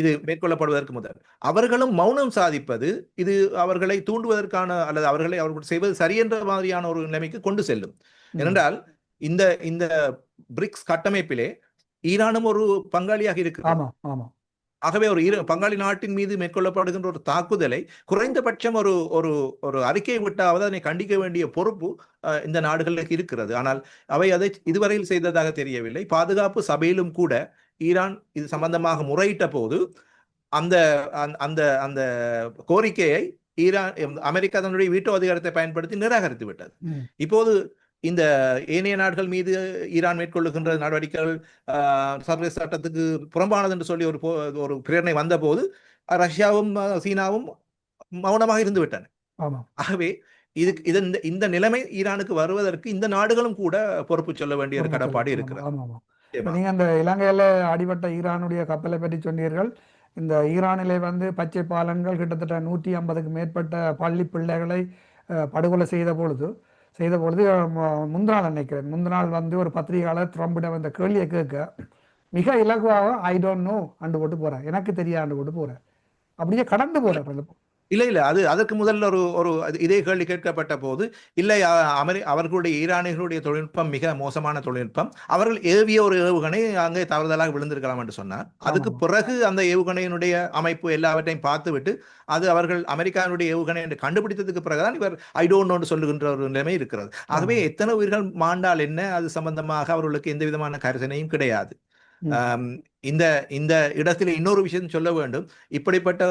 இது மேற்கொள்ளப்படுவதற்கு முதல் அவர்களும் மௌனம் சாதிப்பது இது அவர்களை தூண்டுவதற்கான அல்லது அவர்கள் செய்வது சரி என்ற மாதிரியான ஒரு நிலைமைக்கு கொண்டு செல்லும். ஏனென்றால் இந்த பிரிக்ஸ் கட்டமைப்பிலே ஈரானும் ஒரு பங்காளியாக இருக்கு. ஆகவே ஒரு பங்காளி நாட்டின் மீது மேற்கொள்ளப்படுகின்ற ஒரு தாக்குதலை குறைந்தபட்சம் ஒரு அறிக்கை விட்டாவது அதனை கண்டிக்க வேண்டிய பொறுப்பு இந்த நாடுகளுக்கு இருக்கிறது. ஆனால் அவை அதை இதுவரையில் செய்ததாக தெரியவில்லை. பாதுகாப்பு சபையிலும் கூட ஈரான் இது சம்பந்தமாக முறையிட்ட போது அந்த அந்த கோரிக்கையை அமெரிக்கா தன்னுடைய வீட்டோ அதிகாரத்தை பயன்படுத்தி நிராகரித்து விட்டது. இப்போது இந்த ஏனைய நாடுகள் மீது ஈரான் மேற்கொள்ளுகின்ற நடவடிக்கைகள் சர்வதேச சட்டத்துக்கு புறம்பானது என்று சொல்லி ஒரு பிரேரணை வந்த போது ரஷ்யாவும் சீனாவும் மௌனமாக இருந்து விட்டன. ஆகவே இந்த நிலைமை ஈரானுக்கு வருவதற்கு இந்த நாடுகளும் கூட பொறுப்பு சொல்ல வேண்டிய ஒரு கடப்பாடு இருக்கிறது. நீங்க அந்த இலங்கையில அடிபட்ட ஈரானுடைய கப்பலை பற்றி சொன்னீர்கள். இந்த ஈரானிலே வந்து பச்சை பாலன்கள் கிட்டத்தட்ட 150க்கு மேற்பட்ட பள்ளி பிள்ளைகளை படுகொலை செய்த பொழுது முந்தநாள் நினைக்கிறேன், முந்தநாள் வந்து ஒரு பத்திரிகையாளர் ட்ரம்பிடம் இந்த கேள்வியை கேட்க மிக இலகுவாக ஐ டோன்ட் நோ அண்டு போட்டு போறேன், எனக்கு தெரியாண்டு போட்டு போறேன், அப்படியே கடந்து போறேன். இல்ல அதற்கு முதல்ல ஒரு இதே கேள்வி கேட்கப்பட்ட போது இல்லை, அவர்களுடைய ஈரானியர்களுடைய தொழில்நுட்பம் மிக மோசமான தொழில்நுட்பம், அவர்கள் ஏவிய ஒரு ஏவுகணை அங்கே தவறுதலாக விழுந்திருக்கலாம் என்று சொன்னார். அதுக்கு பிறகு அந்த ஏவுகணையினுடைய அமைப்பு எல்லாவற்றையும் பார்த்துவிட்டு அது அவர்கள் அமெரிக்காவுடைய ஏவுகணை என்று கண்டுபிடித்ததுக்கு பிறகுதான் இவர் ஐ டோன்ட் நோ சொல்லுகின்ற ஒரு நிலைமை இருக்கிறது. ஆகவே எத்தனை உயிர்கள் மாண்டால் என்ன, அது சம்பந்தமாக அவர்களுக்கு எந்த விதமான கரிசனையும் கிடையாது. இந்த இடத்துல இன்னொரு விஷயம் சொல்ல வேண்டும். இப்படிப்பட்ட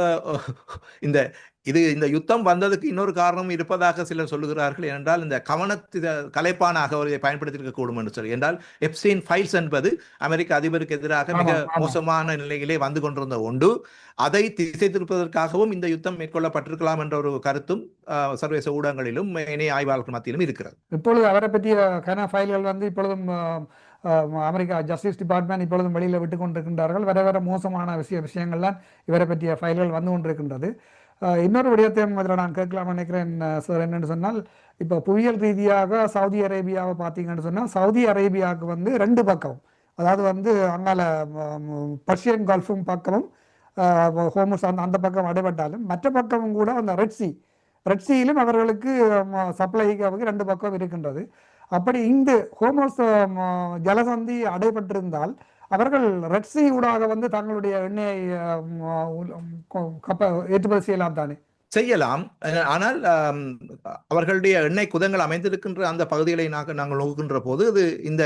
இந்த யுத்தம் வந்ததுக்கு இன்னொரு காரணம் இருப்பதாக சிலர் சொல்லுகிறார்கள். என்றால் இந்த கலைப்பானாக அவரை பயன்படுத்தியிருக்க கூடும் என்று சொல்லி. என்றால் எப்ஸ்டீன் ஃபைல்ஸ் என்பது அமெரிக்க அதிபருக்கு எதிராக மிக மோசமான நிலையிலே வந்து கொண்டிருந்த ஒன்று. அதை திசை திருப்பதற்காகவும் இந்த யுத்தம் மேற்கொள்ளப்பட்டிருக்கலாம் என்ற ஒரு கருத்தும் சர்வதேச ஊடகங்களிலும் இணைய ஆய்வாளர்கள் மத்தியிலும் இருக்கிறது. இப்பொழுது அவரை பற்றிய ஃபைல்கள் வந்து இப்பொழுதும் அமெரிக்கா ஜஸ்டிஸ் டிபார்ட்மெண்ட் இப்பொழுதும் வெளியில் விட்டு கொண்டிருக்கின்றார்கள். வர மோசமான விஷயங்கள்லாம் இவரை பற்றிய ஃபைல்கள் வந்து கொண்டிருக்கின்றது. இன்னொரு விடயத்தையும் இதில் நான் கேட்கலாம் நினைக்கிறேன் சார். என்னென்னு சொன்னால், இப்போ புவியியல் ரீதியாக சவுதி அரேபியாவை பார்த்தீங்கன்னு சொன்னால், சவுதி அரேபியாவுக்கு வந்து 2 பக்கம், அதாவது வந்து அங்கால பர்ஷியன் கல்ஃபும் பக்கமும் ஹோமஸ் அந்த பக்கம் அடைபட்டாலும் மற்ற பக்கமும் கூட அந்த ரெட்சியிலும் அவர்களுக்கு சப்ளைக்காக 2 பக்கம் இருக்கின்றது. அப்படி இந்த ஹோமோஸ் ஜலசந்தி அடைபட்டிருந்தால் அவர்கள் ரெட்சி ஊடாக வந்து தங்களுடைய எண்ணெயை ஏற்றுமதி செய்யலாம் தானே? செய்யலாம். ஆனால் அவர்களுடைய எண்ணெய் குதங்கள் அமைந்திருக்கின்ற அந்த பகுதிகளை நாங்கள் நோக்குகின்ற போது இது இந்த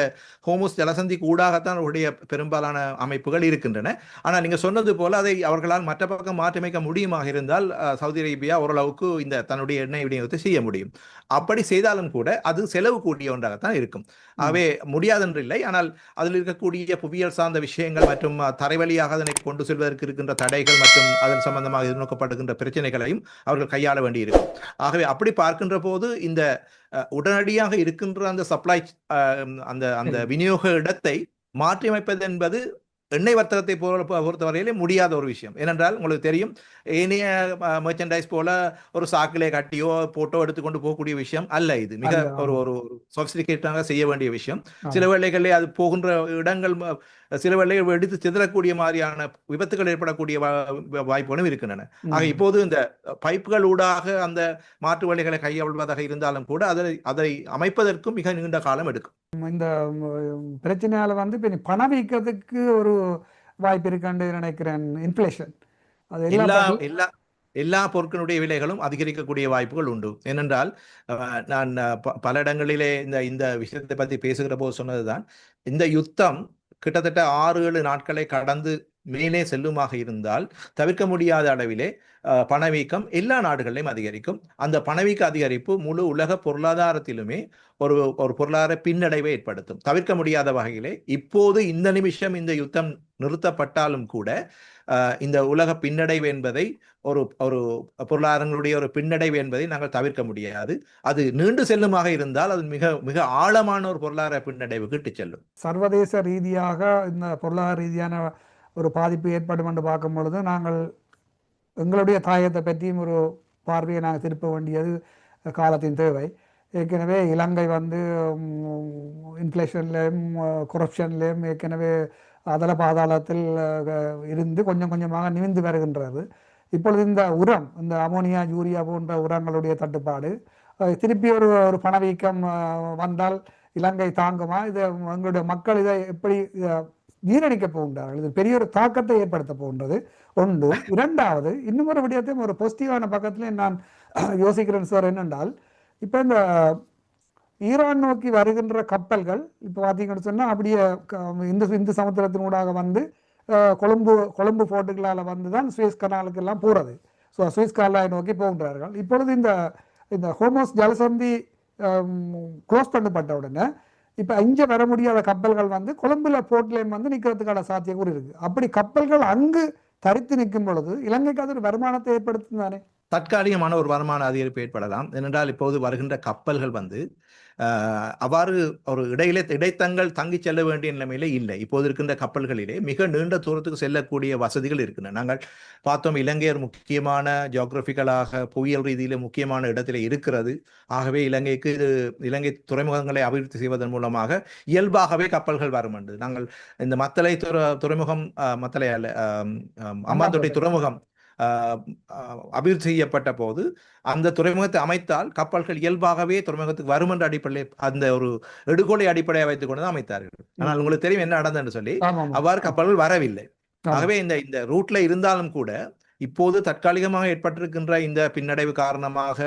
ஹோமோஸ் ஜலசந்திக்கு ஊடாகத்தான் அவருடைய பெரும்பாலான அமைப்புகள் இருக்கின்றன. ஆனால் நீங்கள் சொன்னது போல அதை அவர்களால் மற்ற பக்கம் மாற்றியமைக்க முடியுமாக இருந்தால் சவுதி அரேபியா ஓரளவுக்கு இந்த தன்னுடைய எண்ணெய் விநியோகத்தை செய்ய முடியும். அப்படி செய்தாலும் கூட அது செலவு கூடிய ஒன்றாகத்தான் இருக்கும். ஆகவே முடியாதென்று இல்லை. ஆனால் அதில் இருக்கக்கூடிய புவியியல் சார்ந்த விஷயங்கள் மற்றும் தரைவழியாக அதனை கொண்டு செல்வதற்கு இருக்கின்ற தடைகள் மற்றும் அதன் சம்பந்தமாக எதிர்நோக்கப்படுகின்ற பிரச்சனைகளையும் அவர்கள் கையாள வேண்டியிருக்கும். ஆகவே அப்படி பார்க்கின்ற போது இந்த உடனடியாக இருக்கின்ற அந்த சப்ளை அந்த விநியோக இடத்தை மாற்றியமைப்பது என்பது எண்ணெய் வர்த்தகத்தை பொறுத்தவரையிலே முடியாத ஒரு விஷயம். ஏனென்றால் உங்களுக்கு தெரியும், ஏனைய மெர்ச்சன்டைஸ் போல ஒரு சாக்கிலே கட்டியோ போட்டோ எடுத்துக்கொண்டு போகக்கூடிய விஷயம் அல்ல. இது மிக ஒரு சொபிஸ்டிகேட்டாக செய்ய வேண்டிய விஷயம். சில வேளைகளிலே அது போகின்ற இடங்கள் சில வேளைகள் வெடித்து சிதறக்கூடிய மாதிரியான விபத்துகள் ஏற்படக்கூடிய வாய்ப்புகளும் இருக்கின்றன. ஆக இப்போது இந்த பைப்புகள் ஊடாக அந்த மாற்று வழிகளை கையாள்வதாக இருந்தாலும் கூட அதை அமைப்பதற்கும் மிக நீண்ட காலம் எடுக்கும். இந்த பிரச்சனையால வந்து பணவீக்கத்துக்கு ஒரு வாய்ப்பு இருக்கான்னு நினைக்கிறேன். இன்ஃப்ளேஷன் எல்லா பொருட்களுடைய விலைகளும் அதிகரிக்கக்கூடிய வாய்ப்புகள் உண்டு. ஏனென்றால் நான் பல இடங்களிலே இந்த விஷயத்தை பற்றி பேசுகிற போது சொன்னதுதான், இந்த யுத்தம் கிட்டத்தட்ட 6-7 நாட்களை கடந்து மேலே செல்லுமாக இருந்தால் தவிர்க்க முடியாத அளவிலே பணவீக்கம் எல்லா நாடுகளிலும் அதிகரிக்கும். அந்த பணவீக்க அதிகரிப்பு முழு உலக பொருளாதாரத்திலுமே ஒரு பொருளாதார பின்னடைவை ஏற்படுத்தும். தவிர்க்க முடியாத வகையிலே இப்போது இந்த நிமிஷம் இந்த யுத்தம் நிறுத்தப்பட்டாலும் கூட இந்த உலக பின்னடைவு என்பதை ஒரு பொருளாதாரங்களுடைய ஒரு பின்னடைவு என்பதை நாங்கள் தவிர்க்க முடியாது. அது நீண்டு செல்லுமாக இருந்தால் அது மிக மிக ஆழமான ஒரு பொருளாதார பின்னடைவுக்கு இட்டு செல்லும். சர்வதேச ரீதியாக இந்த பொருளாதார ரீதியான ஒரு பாதிப்பு ஏற்படும் என்று பார்க்கும் பொழுது நாங்கள் எங்களுடைய தாயத்தை பற்றியும் ஒரு பார்வையை நாங்கள் திருப்ப வேண்டியது காலத்தின் தேவை. ஏற்கனவே இலங்கை வந்து இன்ஃப்ளேஷன்லேயும் கொரப்ஷன்லேயும் ஏற்கனவே அதல பாதாளத்தில் இருந்து கொஞ்சம் கொஞ்சமாக நிமிந்து வருகின்றது. இப்பொழுது இந்த இந்த அமோனியா யூரியா போன்ற உரங்களுடைய தட்டுப்பாடு, திருப்பி ஒரு பணவீக்கம் வந்தால் இலங்கை தாங்குமா? இது எங்களுடைய மக்கள் இதை எப்படி ஜீரணிக்க போகின்றார்கள்? இது பெரிய ஒரு தாக்கத்தை ஏற்படுத்த போகின்றது ஒன்று. இரண்டாவது, இன்னும் ஒரு விடயத்தையும் ஒரு பாசிட்டிவான பக்கத்திலே நான் யோசிக்கிறேன் சார். என்னென்றால், இப்போ இந்த ஈரான் நோக்கி வருகின்ற கப்பல்கள் இப்போ பார்த்தீங்கன்னு சொன்னால் அப்படியே இந்த சமுத்திரத்தினூடாக வந்து கொழும்பு போர்ட்டுகளால் வந்து தான் சுவேஸ் கனாலுக்கு எல்லாம் போகிறது. சுவிஸ் கால்வாயை நோக்கி போகின்றார்கள். இப்பொழுது இந்த இந்த ஹோமோஸ் ஜலசந்தி க்ளோஸ் பண்ணப்பட்ட உடனே இப்போ இங்கே வர முடியாத கப்பல்கள் வந்து கொழும்புல போர்ட்லேயும் வந்து நிற்கிறதுக்கான சாத்தியக்கூறு இருக்கு. அப்படி கப்பல்கள் அங்கு தரித்து நிற்கும் பொழுது இலங்கைக்கு அது ஒரு வருமானத்தை ஏற்படுத்தும் தானே. தற்காலிகமான ஒரு வருமான அதிகரிப்பு ஏற்படலாம். ஏனென்றால் இப்போது வருகின்ற கப்பல்கள் வந்து அவ்வாறு ஒரு இடைத்தங்கள் தங்கி செல்ல வேண்டிய நிலைமையிலே இல்லை. இப்போது இருக்கின்ற கப்பல்களிலே மிக நீண்ட தூரத்துக்கு செல்லக்கூடிய வசதிகள் இருக்கின்றன. நாங்கள் பார்த்தோம், இலங்கை ஒரு முக்கியமான ஜியோகிராபிக்கலாக புவியியல் ரீதியில முக்கியமான இடத்திலே இருக்கிறது. ஆகவே இலங்கைக்கு இலங்கை துறைமுகங்களை அபிவிருத்தி செய்வதன் மூலமாக இயல்பாகவே கப்பல்கள் வரும் என்று நாங்கள் இந்த மத்தளை துறைமுகம் மத்தளை அல்ல அம்பாந்தோட்டை துறைமுகம் அபிவிருத்தி செய்யப்பட்ட போது அந்த துறைமுகத்தை அமைத்தால் கப்பல்கள் இயல்பாகவே துறைமுகத்துக்கு வரும் என்ற அடிப்படையில் அந்த ஒரு எடுகோலை அடிப்படையாக வைத்துக் கொண்டு அமைத்தார்கள். ஆனால் உங்களுக்கு தெரியும் என்ன நடந்தது என்று சொல்லி, அவ்வாறு கப்பல்கள் வரவில்லை. ஆகவே இந்த ரூட்ல இருந்தாலும் கூட இப்போது தற்காலிகமாக ஏற்பட்டிருக்கின்ற இந்த பின்னடைவு காரணமாக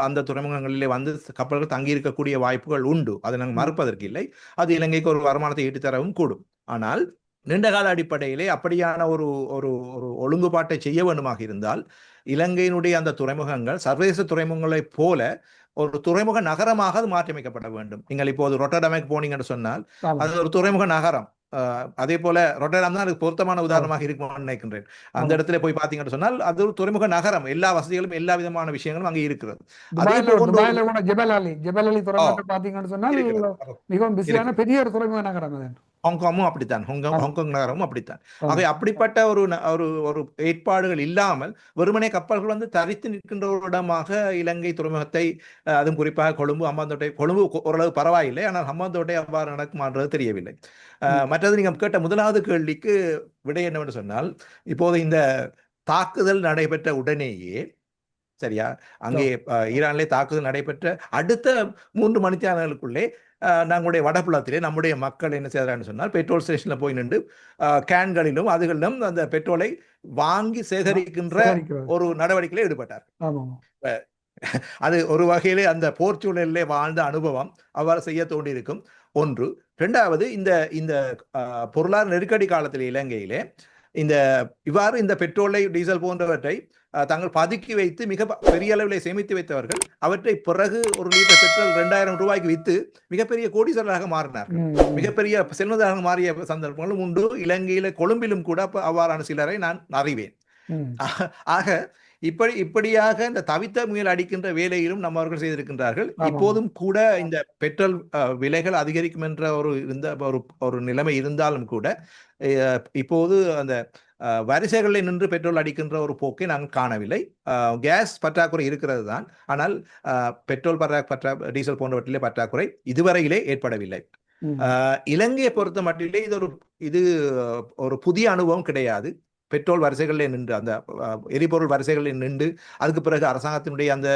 அந்த துறைமுகங்களிலே வந்து கப்பல்கள் தங்கி இருக்கக்கூடிய வாய்ப்புகள் உண்டு. அதை நாங்கள் மறுப்பதற்கு இல்லை. அது இலங்கைக்கு ஒரு வருமானத்தை ஈட்டித்தரவும் கூடும். ஆனால் நீண்டகால அடிப்படையிலே அப்படியான ஒரு ஒரு ஒரு ஒழுங்குபாட்டை செய்ய வேண்டுமாக இருந்தால் இலங்கையினுடைய அந்த துறைமுகங்கள் சர்வதேச துறைமுகங்களைப் போல ஒரு துறைமுக நகரமாக அது மாற்றியமைக்கப்பட வேண்டும். நீங்கள் இப்போது ரொட்டர்டாமுக்கு போனீங்கன்னு சொன்னால் அது ஒரு துறைமுக நகரம். அதே போல ரொட்டர்டாம் தான் அதுக்கு பொருத்தமான உதாரணமாக இருக்கும்னு நினைக்கின்றேன். அந்த இடத்துல போய் பார்த்தீங்கன்னு சொன்னால் அது ஒரு துறைமுக நகரம். எல்லா வசதிகளும் எல்லா விதமான விஷயங்களும் அங்கே இருக்கிறது. மிகவும் பிஸியான பெரிய ஒரு துறைமுக நகரம். ஹாங்காங்கும் அப்படித்தான், ஹாங்காங் நகரமும் அப்படித்தான். ஆகவே அப்படிப்பட்ட ஒரு ஏற்பாடுகள் இல்லாமல் வெறுமனே கப்பல்கள் வந்து தரித்து நிற்கின்ற ஒரு இடமாக இலங்கை துறைமுகத்தை, அதுவும் குறிப்பாக கொழும்பு அம்பாந்தோட்டை, கொழும்பு ஓரளவு பரவாயில்லை, ஆனால் அம்பாந்தோட்டை அவ்வாறு நடக்குமான்றது தெரியவில்லை. மற்றது நீங்க கேட்ட முதலாவது கேள்விக்கு விடை என்னவென்று சொன்னால், இப்போது இந்த தாக்குதல் நடைபெற்ற உடனேயே சரியா, அங்கே ஈரானிலே தாக்குதல் நடைபெற்ற அடுத்த 3 மணித்தியாலங்களுக்குள்ளே நாங்களுடைய வடபுலத்திலே நம்முடைய மக்கள் என்ன செய்யறான்னு சொன்னால், பெட்ரோல் ஸ்டேஷன்ல போய் நின்று கேன்களிலும் அதுகளிலும் அந்த பெட்ரோலை வாங்கி சேகரிக்கின்ற ஒரு நடவடிக்கையில ஈடுபட்டார். அது ஒரு வகையிலே அந்த போர் சூழலிலே வாழ்ந்த அனுபவம் அவ்வாறு செய்ய தோண்டி இருக்கும் ஒன்று. இரண்டாவது, இந்த பொருளாதார நெருக்கடி காலத்தில் இலங்கையிலே இவ்வாறு இந்த பெட்ரோலை டீசல் போன்றவற்றை தாங்கள் பதுக்கி வைத்து மிக பெரிய அளவில் சேமித்து வைத்தவர்கள் அவற்றை பிறகு ஒரு லிட்டர் பெட்ரோல் 2000 ரூபாய்க்கு வித்து மிகப்பெரிய கோடீஸ்வரராக மாறினார்கள். மிகப்பெரிய செல்வந்தராக மாறிய சந்தர்ப்பங்களும் உண்டு. இலங்கையில கொழும்பிலும் கூட அவ்வாறான சிலரை நான் அறிவேன். ஆக இப்படியாக இந்த தவித்த முயல் அடிக்கின்ற வேலையிலும் நம்ம அவர்கள் செய்திருக்கின்றார்கள். இப்போதும் கூட இந்த பெட்ரோல் விலைகள் அதிகரிக்கும் என்ற ஒரு நிலைமை இருந்தாலும் கூட இப்போது அந்த வரிசைகளில் நின்று பெட்ரோல் அடிக்கின்ற ஒரு போக்கை நாங்கள் காணவில்லை. கேஸ் பற்றாக்குறை இருக்கிறது தான், ஆனால் பெட்ரோல் டீசல் போன்றவற்றிலே பற்றாக்குறை இதுவரையிலே ஏற்படவில்லை. இலங்கையை பொறுத்த மட்டிலே இது ஒரு புதிய அனுபவம் கிடையாது. பெட்ரோல் வரிசைகளில் நின்று அந்த எரிபொருள் வரிசைகளில் நின்று அதுக்கு பிறகு அரசாங்கத்தினுடைய அந்த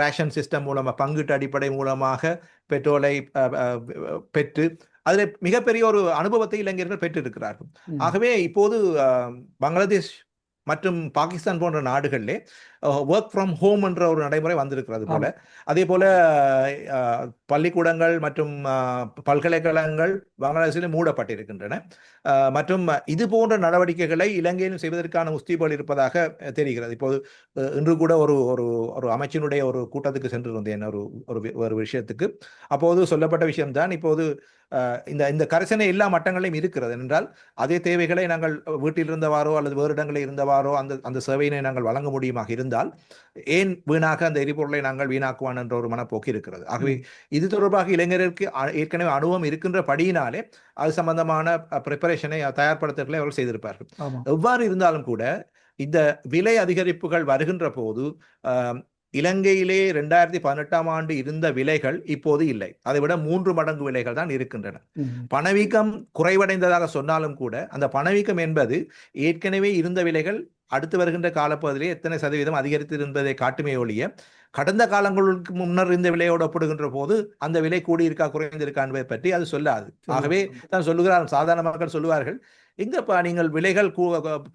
ரேஷன் சிஸ்டம் மூலமாக பங்கீட்டு அடிப்படை மூலமாக பெட்ரோலை பெற்று அதில் மிகப்பெரிய ஒரு அனுபவத்தை இளைஞர்கள் பெற்றிருக்கிறார்கள். ஆகவே இப்போது பங்களாதேஷ் மற்றும் பாகிஸ்தான் போன்ற நாடுகளிலே ஒர்க் ஃப்ரம் ஹோம் என்ற ஒரு நடைமுறை வந்திருக்கிறது போல, அதே போல பள்ளிக்கூடங்கள் மற்றும் பல்கலைக்கழகங்கள் பங்களாதேஷில் மூடப்பட்டிருக்கின்றன. மற்றும் இது போன்ற நடவடிக்கைகளை இலங்கையிலும் செய்வதற்கான உஸ்திகள் இருப்பதாக தெரிகிறது. இப்போது இன்று கூட ஒரு அமைச்சினுடைய ஒரு கூட்டத்துக்கு சென்றிருந்தேன் ஒரு விஷயத்துக்கு. அப்போது சொல்லப்பட்ட விஷயம்தான், இப்போது இந்த கரிசனை எல்லா மட்டங்களிலும் இருக்கிறது என்றால் அதே தேவைகளை நாங்கள் வீட்டில் இருந்தவாறோ அல்லது வேறு இடங்களில் இருந்தவாறோ அந்த சேவையினை நாங்கள் வழங்க முடியுமாக இருந்தால் ஏன் வீணாக அந்த எரிபொருளை நாங்கள் வீணாக்குவான் என்ற ஒரு மனப்போக்கு இருக்கிறது. ஆகவே இது தொடர்பாக இளைஞர்களுக்கு ஏற்கனவே அனுபவம் இருக்கின்ற படியினாலே அது சம்பந்தமான ப்ரிப்பரேஷனை தயார்படுத்தல்களை அவர்கள் செய்திருப்பார்கள். எவ்வாறு இருந்தாலும் கூட இந்த விலை அதிகரிப்புகள் வருகின்ற போது இலங்கையிலே 2018ஆம் ஆண்டு இருந்த விலைகள் இப்போது இல்லை. அதை விட 3 மடங்கு விலைகள் தான் இருக்கின்றன. பணவீக்கம் குறைவடைந்ததாக சொன்னாலும் கூட அந்த பணவீக்கம் என்பது ஏற்கனவே இருந்த விலைகள் அடுத்து வருகின்ற காலப்பகுதியிலே எத்தனை சதவீதம் அதிகரித்திருந்ததை காட்டுமே ஒழிய கடந்த காலங்களுக்கு முன்னர் இந்த விலையோடு ஒப்பிடுகின்ற போது அந்த விலை கூடியிருக்கா குறைந்திருக்கா என்பதை பற்றி அது சொல்லாது. ஆகவே தான் சொல்லுகிறார், சாதாரண மக்கள் சொல்லுவார்கள், எங்கப்பா நீங்கள் விலைகள்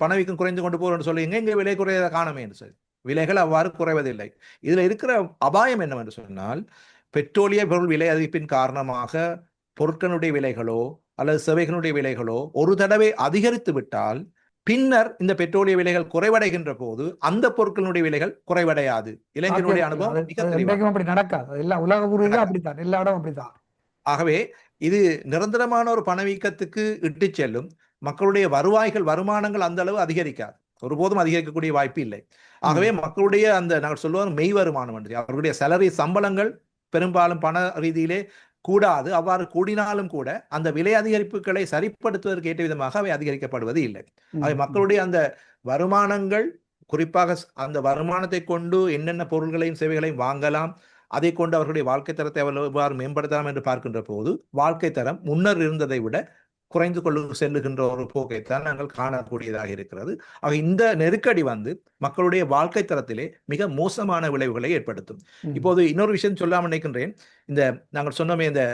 பணவீக்கம் குறைந்து கொண்டு போறோம்னு சொல்லுவீங்க, எங்க விலை குறையதை காணுமே என்று சொல்லி. விலைகள் அவ்வாறு குறைவதில்லை. இதுல இருக்கிற அபாயம் என்னவென்று சொன்னால், பெட்ரோலிய பொருள் விலை அதிகரிப்பின் காரணமாக பொருட்களுடைய விலைகளோ அல்லது சேவைகளுடைய விலைகளோ ஒரு தடவை அதிகரித்து விட்டால் பின்னர் இந்த பெட்ரோலிய விலைகள் குறைவடைகின்ற போது அந்த பொருட்களுடைய விலைகள் குறைவடையாது. இளைஞர்களுடைய அனுபவம் மிக தெளிவாக அப்படி நடக்காது. எல்லா உலக பூர்வீகம் அப்படித்தான், எல்லா இடம் அப்படித்தான். ஆகவே இது நிரந்தரமான ஒரு பணவீக்கத்துக்கு இட்டு செல்லும். மக்களுடைய வருமானங்கள் அந்த அளவு அதிகரிக்காது, ஒருபோதும் அதிகரிக்கக்கூடிய வாய்ப்பு இல்லை. ஆகவே மக்களுடைய அந்த நாங்கள் சொல்லுவோம் மெய் வருமானம் என்று, அவர்களுடைய சேலரி சம்பளங்கள் பெரும்பாலும் பண ரீதியிலே கூடாது. அவ்வாறு கூடினாலும் கூட அந்த விலை அதிகரிப்புகளை சரிப்படுத்துவதற்கு ஏற்ற விதமாக அவை அதிகரிக்கப்படுவது இல்லை. அவை மக்களுடைய அந்த வருமானங்கள், குறிப்பாக அந்த வருமானத்தை கொண்டு என்னென்ன பொருள்களையும் சேவைகளையும் வாங்கலாம், அதை கொண்டு அவர்களுடைய வாழ்க்கை தரத்தை எவ்வாறு மேம்படுத்தலாம் என்று பார்க்கின்ற போது வாழ்க்கை தரம் முன்னர் இருந்ததை விட குறைந்து கொண்டு செல்லுகின்ற ஒரு போக்கைத்தான் நாங்கள் காணக்கூடியதாக இருக்கிறது. ஆக இந்த நெருக்கடி மக்களுடைய வாழ்க்கை தரத்திலே மிக மோசமான விளைவுகளை ஏற்படுத்தும். இப்போது இன்னொரு விஷயம் சொல்லாமல் நினைக்கின்றேன். இந்த நாங்கள் சொன்னோமே இந்த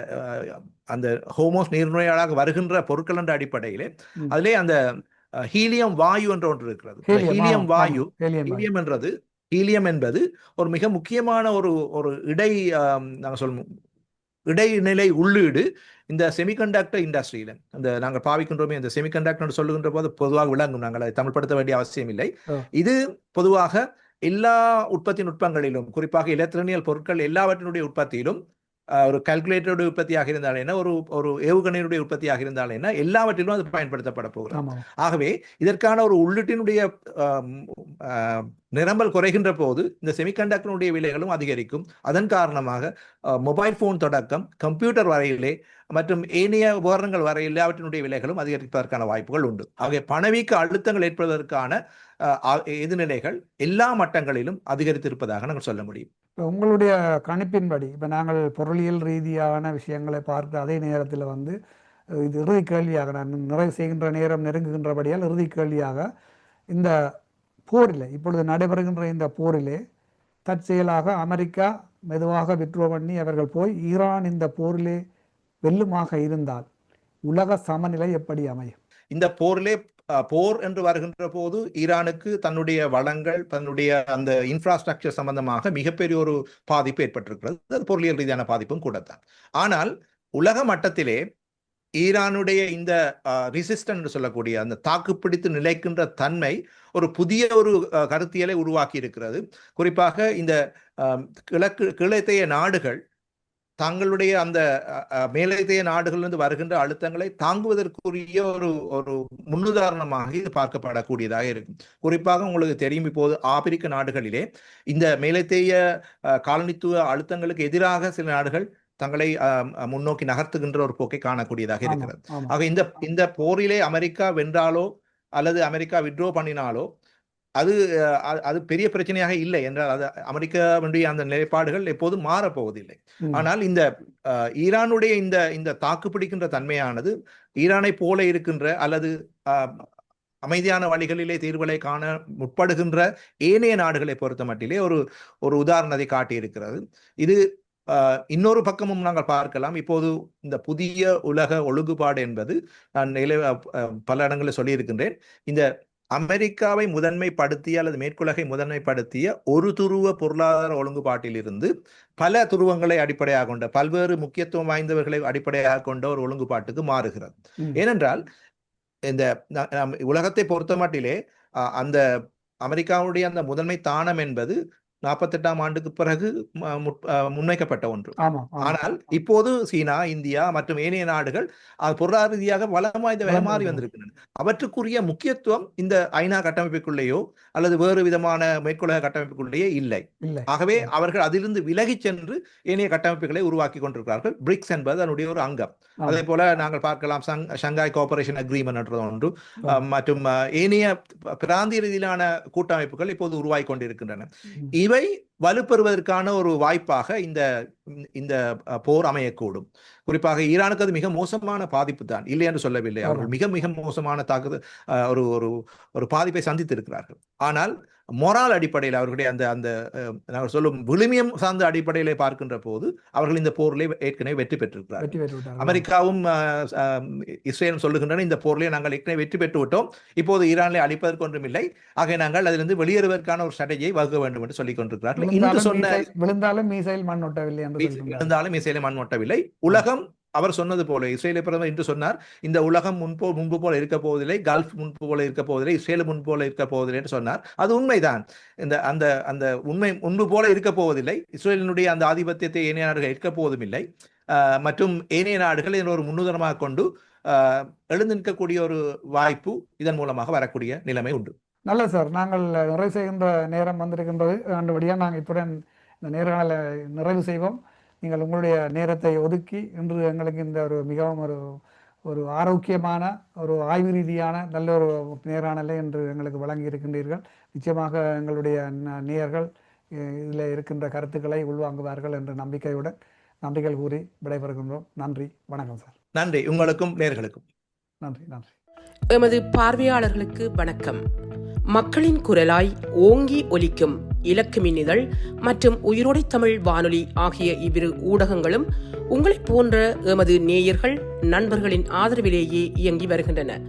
அந்த ஹோமோஸ் நீர்நோயாளாக வருகின்ற பொருட்கள் என்ற அடிப்படையிலே அதிலே அந்த ஹீலியம் வாயு என்ற ஒன்று இருக்கிறது. ஹீலியம் வாயு, ஹீலியம் என்பது ஒரு மிக முக்கியமான ஒரு நாங்கள் சொல்லும் இடைநிலை உள்ளீடு இந்த செமிகண்டக்டர் இண்டஸ்ட்ரியில. இந்த நாங்கள் பாவிக்கின்றோமே இந்த செமிகண்டக்டர் சொல்லுகின்ற போது பொதுவாக விளங்கும், நாங்கள் அதை தமிழ்படுத்த வேண்டிய அவசியம் இல்லை. இது பொதுவாக எல்லா உற்பத்தி நுட்பங்களிலும், குறிப்பாக எலக்ட்ரானியல் பொருட்கள் எல்லாவற்றினுடைய உற்பத்தியிலும், ஒரு கால்குலேட்டருடைய உற்பத்தியாக இருந்தால் என்ன, ஒரு ஏவுகணையுடைய உற்பத்தியாக இருந்தால் என்ன, எல்லாவற்றிலும் அது பயன்படுத்தப்பட போகிறது. ஆகவே இதற்கான ஒரு உள்ளீட்டினுடைய நிரம்பல் குறைகின்ற போது இந்த செமிகண்டக்டருடைய விலைகளும் அதிகரிக்கும். அதன் காரணமாக மொபைல் போன் தொடக்கம் கம்ப்யூட்டர் வரையிலே மற்றும் ஏனைய உபகரணங்கள் வரையிலே அவற்றினுடைய விலைகளும் அதிகரிப்பதற்கான வாய்ப்புகள் உண்டு. ஆகவே பணவீக்க அழுத்தங்கள் ஏற்படுவதற்கான எதிர்நிலைகள் எல்லா மட்டங்களிலும் அதிகரித்திருப்பதாக நாங்கள் சொல்ல முடியும். உங்களுடைய கணிப்பின்படி இப்போ நாங்கள் பொருளியல் ரீதியான விஷயங்களை பார்த்து அதே நேரத்தில் இது இறுதி கேள்வியாக நான் நிறைவு செய்கின்ற நேரம் நெருங்குகின்றபடியால் இறுதி கேள்வியாக, இந்த போரில் இப்பொழுது நடைபெறுகின்ற இந்த போரிலே தற்செயலாக அமெரிக்கா மெதுவாக வித்ட்ரா பண்ணி அவர்கள் போய் ஈரான் இந்த போரிலே வெல்லுமாக இருந்தால் உலக சமநிலை எப்படி அமையும்? இந்த போர் என்று வருகின்ற போது ஈரானுக்கு தன்னுடைய வளங்கள், தன்னுடைய அந்த இன்ஃப்ராஸ்ட்ரக்சர் சம்பந்தமாக மிகப்பெரிய ஒரு பாதிப்பு ஏற்பட்டிருக்கிறது. அது பொருளியல் ரீதியான பாதிப்பும் கூடத்தான். ஆனால் உலக மட்டத்திலே ஈரானுடைய இந்த ரெசிஸ்டன்ட் என்று சொல்லக்கூடிய அந்த தாக்குப்பிடித்து நிலைக்கின்ற தன்மை ஒரு புதிய ஒரு கருத்தியலை உருவாக்கி இருக்கிறது. குறிப்பாக இந்த கிழத்தைய நாடுகள் தங்களுடைய அந்த மேலத்தைய நாடுகளிலிருந்து வருகின்ற அழுத்தங்களை தாங்குவதற்குரிய ஒரு முன்னுதாரணமாக இது பார்க்கப்படக்கூடியதாக இருக்கும். குறிப்பாக உங்களுக்கு தெரியும், இப்போது ஆப்பிரிக்க நாடுகளிலே இந்த மேலத்தைய காலனித்துவ அழுத்தங்களுக்கு எதிராக சில நாடுகள் தங்களை முன்னோக்கி நகர்த்துகின்ற ஒரு போக்கை காணக்கூடியதாக இருக்கிறது. ஆக இந்த போரிலே அமெரிக்கா வென்றாலோ அல்லது அமெரிக்கா வித்ட்ரா பண்ணினாலோ அது பெரிய பிரச்சனையாக இல்லை என்றால், அது அமெரிக்காவுடைய அந்த நிலைப்பாடுகள் எப்போதும் மாறப்போவதில்லை. ஆனால் இந்த ஈரானுடைய இந்த தாக்குப்பிடிக்கின்ற தன்மையானது ஈரானை போல இருக்கின்ற அல்லது அமைதியான வழிகளிலே தீர்வுகளை காண முற்படுகின்ற ஏனைய நாடுகளை பொறுத்த மட்டிலே ஒரு உதாரணத்தை காட்டியிருக்கிறது. இது இன்னொரு பக்கமும் நாங்கள் பார்க்கலாம். இப்போது இந்த புதிய உலக ஒழுங்குபாடு என்பது நான் பல இடங்களில் சொல்லியிருக்கின்றேன். இந்த அமெரிக்காவை முதன்மைப்படுத்திய அல்லது மேற்குலகை முதன்மைப்படுத்திய ஒரு துருவ பொருளாதார ஒழுங்குபாட்டில் இருந்து பல துருவங்களை அடிப்படையாக கொண்ட, பல்வேறு முக்கியத்துவம் வாய்ந்தவர்களை அடிப்படையாக கொண்ட ஒரு ஒழுங்குபாட்டுக்கு மாறுகிறது. ஏனென்றால் இந்த உலகத்தை பொறுத்த மட்டிலே அந்த அமெரிக்காவுடைய அந்த முதன்மை தானம் என்பது 48ஆம் ஆண்டுக்கு பிறகு முன்வைக்கப்பட்ட ஒன்று. ஆனால் இப்போது சீனா, இந்தியா மற்றும் ஏனைய நாடுகள் பொருளாதார ரீதியாக வளம் வாய்ந்த மாறி வந்திருக்கின்றன. அவற்றுக்குரிய முக்கியத்துவம் இந்த ஐநா கட்டமைப்புக்குள்ளேயோ அல்லது வேறு விதமான மேற்குலக கட்டமைப்புக்குள்ளேயே இல்லை. ஆகவே அவர்கள் அதிலிருந்து விலகி சென்று ஏனைய கட்டமைப்புகளை உருவாக்கி கொண்டிருக்கிறார்கள். பிரிக்ஸ் என்பது அதனுடைய ஒரு அங்கம். அதே போல நாங்கள் பார்க்கலாம் ஷங்காய் கோஆபரேஷன் அக்ரிமெண்ட் என்ற ஒன்று மற்றும் ஏனைய பிராந்திய ரீதியிலான கூட்டமைப்புகள் இப்போது உருவாகி கொண்டிருக்கின்றன. இவை வலுப்பெறுவதற்கான ஒரு வாய்ப்பாக இந்த போர் அமையக்கூடும். குறிப்பாக ஈரானுக்கு அது மிக மோசமான பாதிப்பு தான், இல்லை என்று சொல்லவில்லை. அவர்கள் மிக மிக மோசமான ஒரு பாதிப்பை சந்தித்திருக்கிறார்கள். ஆனால் மொரால் அடிப்படையில் அவர்களுடைய அந்த நாங்கள் சொல்லும் விழுமியம் சார்ந்த அடிப்படையிலே பார்க்கின்ற போது அவர்கள் இந்த போரிலே ஏற்கனவே வெற்றி பெற்றிருக்கிறார்கள். அமெரிக்காவும் இஸ்ரேலும் சொல்லுகின்றன, இந்த போரிலே நாங்கள் ஏற்கனவே வெற்றி பெற்று விட்டோம், இப்போது ஈரானிலே அழிப்பதற்கு ஒன்றும் இல்லை, ஆக நாங்கள் அதிலிருந்து வெளியேறுவதற்கான ஒரு ஸ்ட்ராட்டஜியை வகுக்க வேண்டும் என்று சொல்லிக் கொண்டிருக்கிறார்கள். விழுந்தாலும் மீசையில் மண் ஒட்டவில்லை. உலகம் அவர் சொன்னது போல இஸ்ரேலிய பிரதமர் இன்று சொன்னார், இந்த உலகம் முன்பு போல இருக்க போவதில்லை, கல்ஃப் முன்பு போல இருக்க போவதில்லை, இஸ்ரேல் முன்பு போல இருக்க போவதில்லை என்று சொன்னார். அது உண்மைதான். அந்த அந்த உண்மை முன்பு போல இருக்க போவதில்லை. இஸ்ரேலினுடைய அந்த ஆதிபத்தியத்தை ஏனைய நாடுகள் இருக்க போவதும் இல்லை. மற்றும் ஏனைய நாடுகள் இதன் ஒரு முன்னுதாரணமாக கொண்டு எழுந்து நிற்கக்கூடிய ஒரு வாய்ப்பு இதன் மூலமாக வரக்கூடிய நிலைமை உண்டு. நல்லது சார், நாங்கள் நிறைவு செய்கின்ற நேரம் வந்திருக்கின்றது. ஆண்டபடியாக நாங்கள் இத்துடன் இந்த நேரங்களை நிறைவு செய்வோம். நீங்கள் உங்களுடைய நேரத்தை ஒதுக்கி இன்று எங்களுக்கு இந்த ஒரு மிகவும் ஒரு ஆரோக்கியமான ஒரு ஆய்வு ரீதியான நல்ல ஒரு நேரானலை என்று எங்களுக்கு வழங்கி இருக்கின்றீர்கள். நிச்சயமாக எங்களுடைய நேயர்கள் இதில் இருக்கின்ற கருத்துக்களை உள்வாங்குவார்கள் என்ற நம்பிக்கைகள் கூறி விடைபெறுகின்றோம். நன்றி, வணக்கம் சார். நன்றி உங்களுக்கும் நேயர்களுக்கும். நன்றி. எமது பார்வையாளர்களுக்கு வணக்கம். மக்களின் குரலாய் ஓங்கி ஒலிக்கும் இலக்கு மின்னிதழ் மற்றும் உயிரோடை தமிழ் வானொலி ஆகிய இவ்விரு ஊடகங்களும் உங்களைப் போன்ற எமது நேயர்கள் நண்பர்களின் ஆதரவிலேயே இயங்கி வருகின்றன.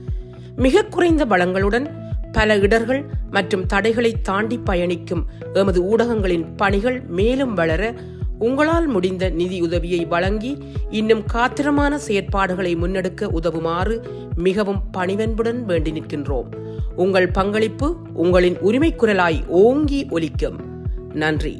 மிக குறைந்த பலங்களுடன் பல இடர்கள் மற்றும் தடைகளை தாண்டி பயணிக்கும் எமது ஊடகங்களின் பணிகள் மேலும் வளர உங்களால் முடிந்த நிதி உதவியை வழங்கி இன்னும் காத்திரமான செயற்பாடுகளை முன்னெடுக்க உதவுமாறு மிகவும் பணிவன்புடன் வேண்டி நிற்கின்றோம். உங்கள் பங்களிப்பு உங்களின் உரிமை குரலாய் ஓங்கி ஒலிக்கும். நன்றி.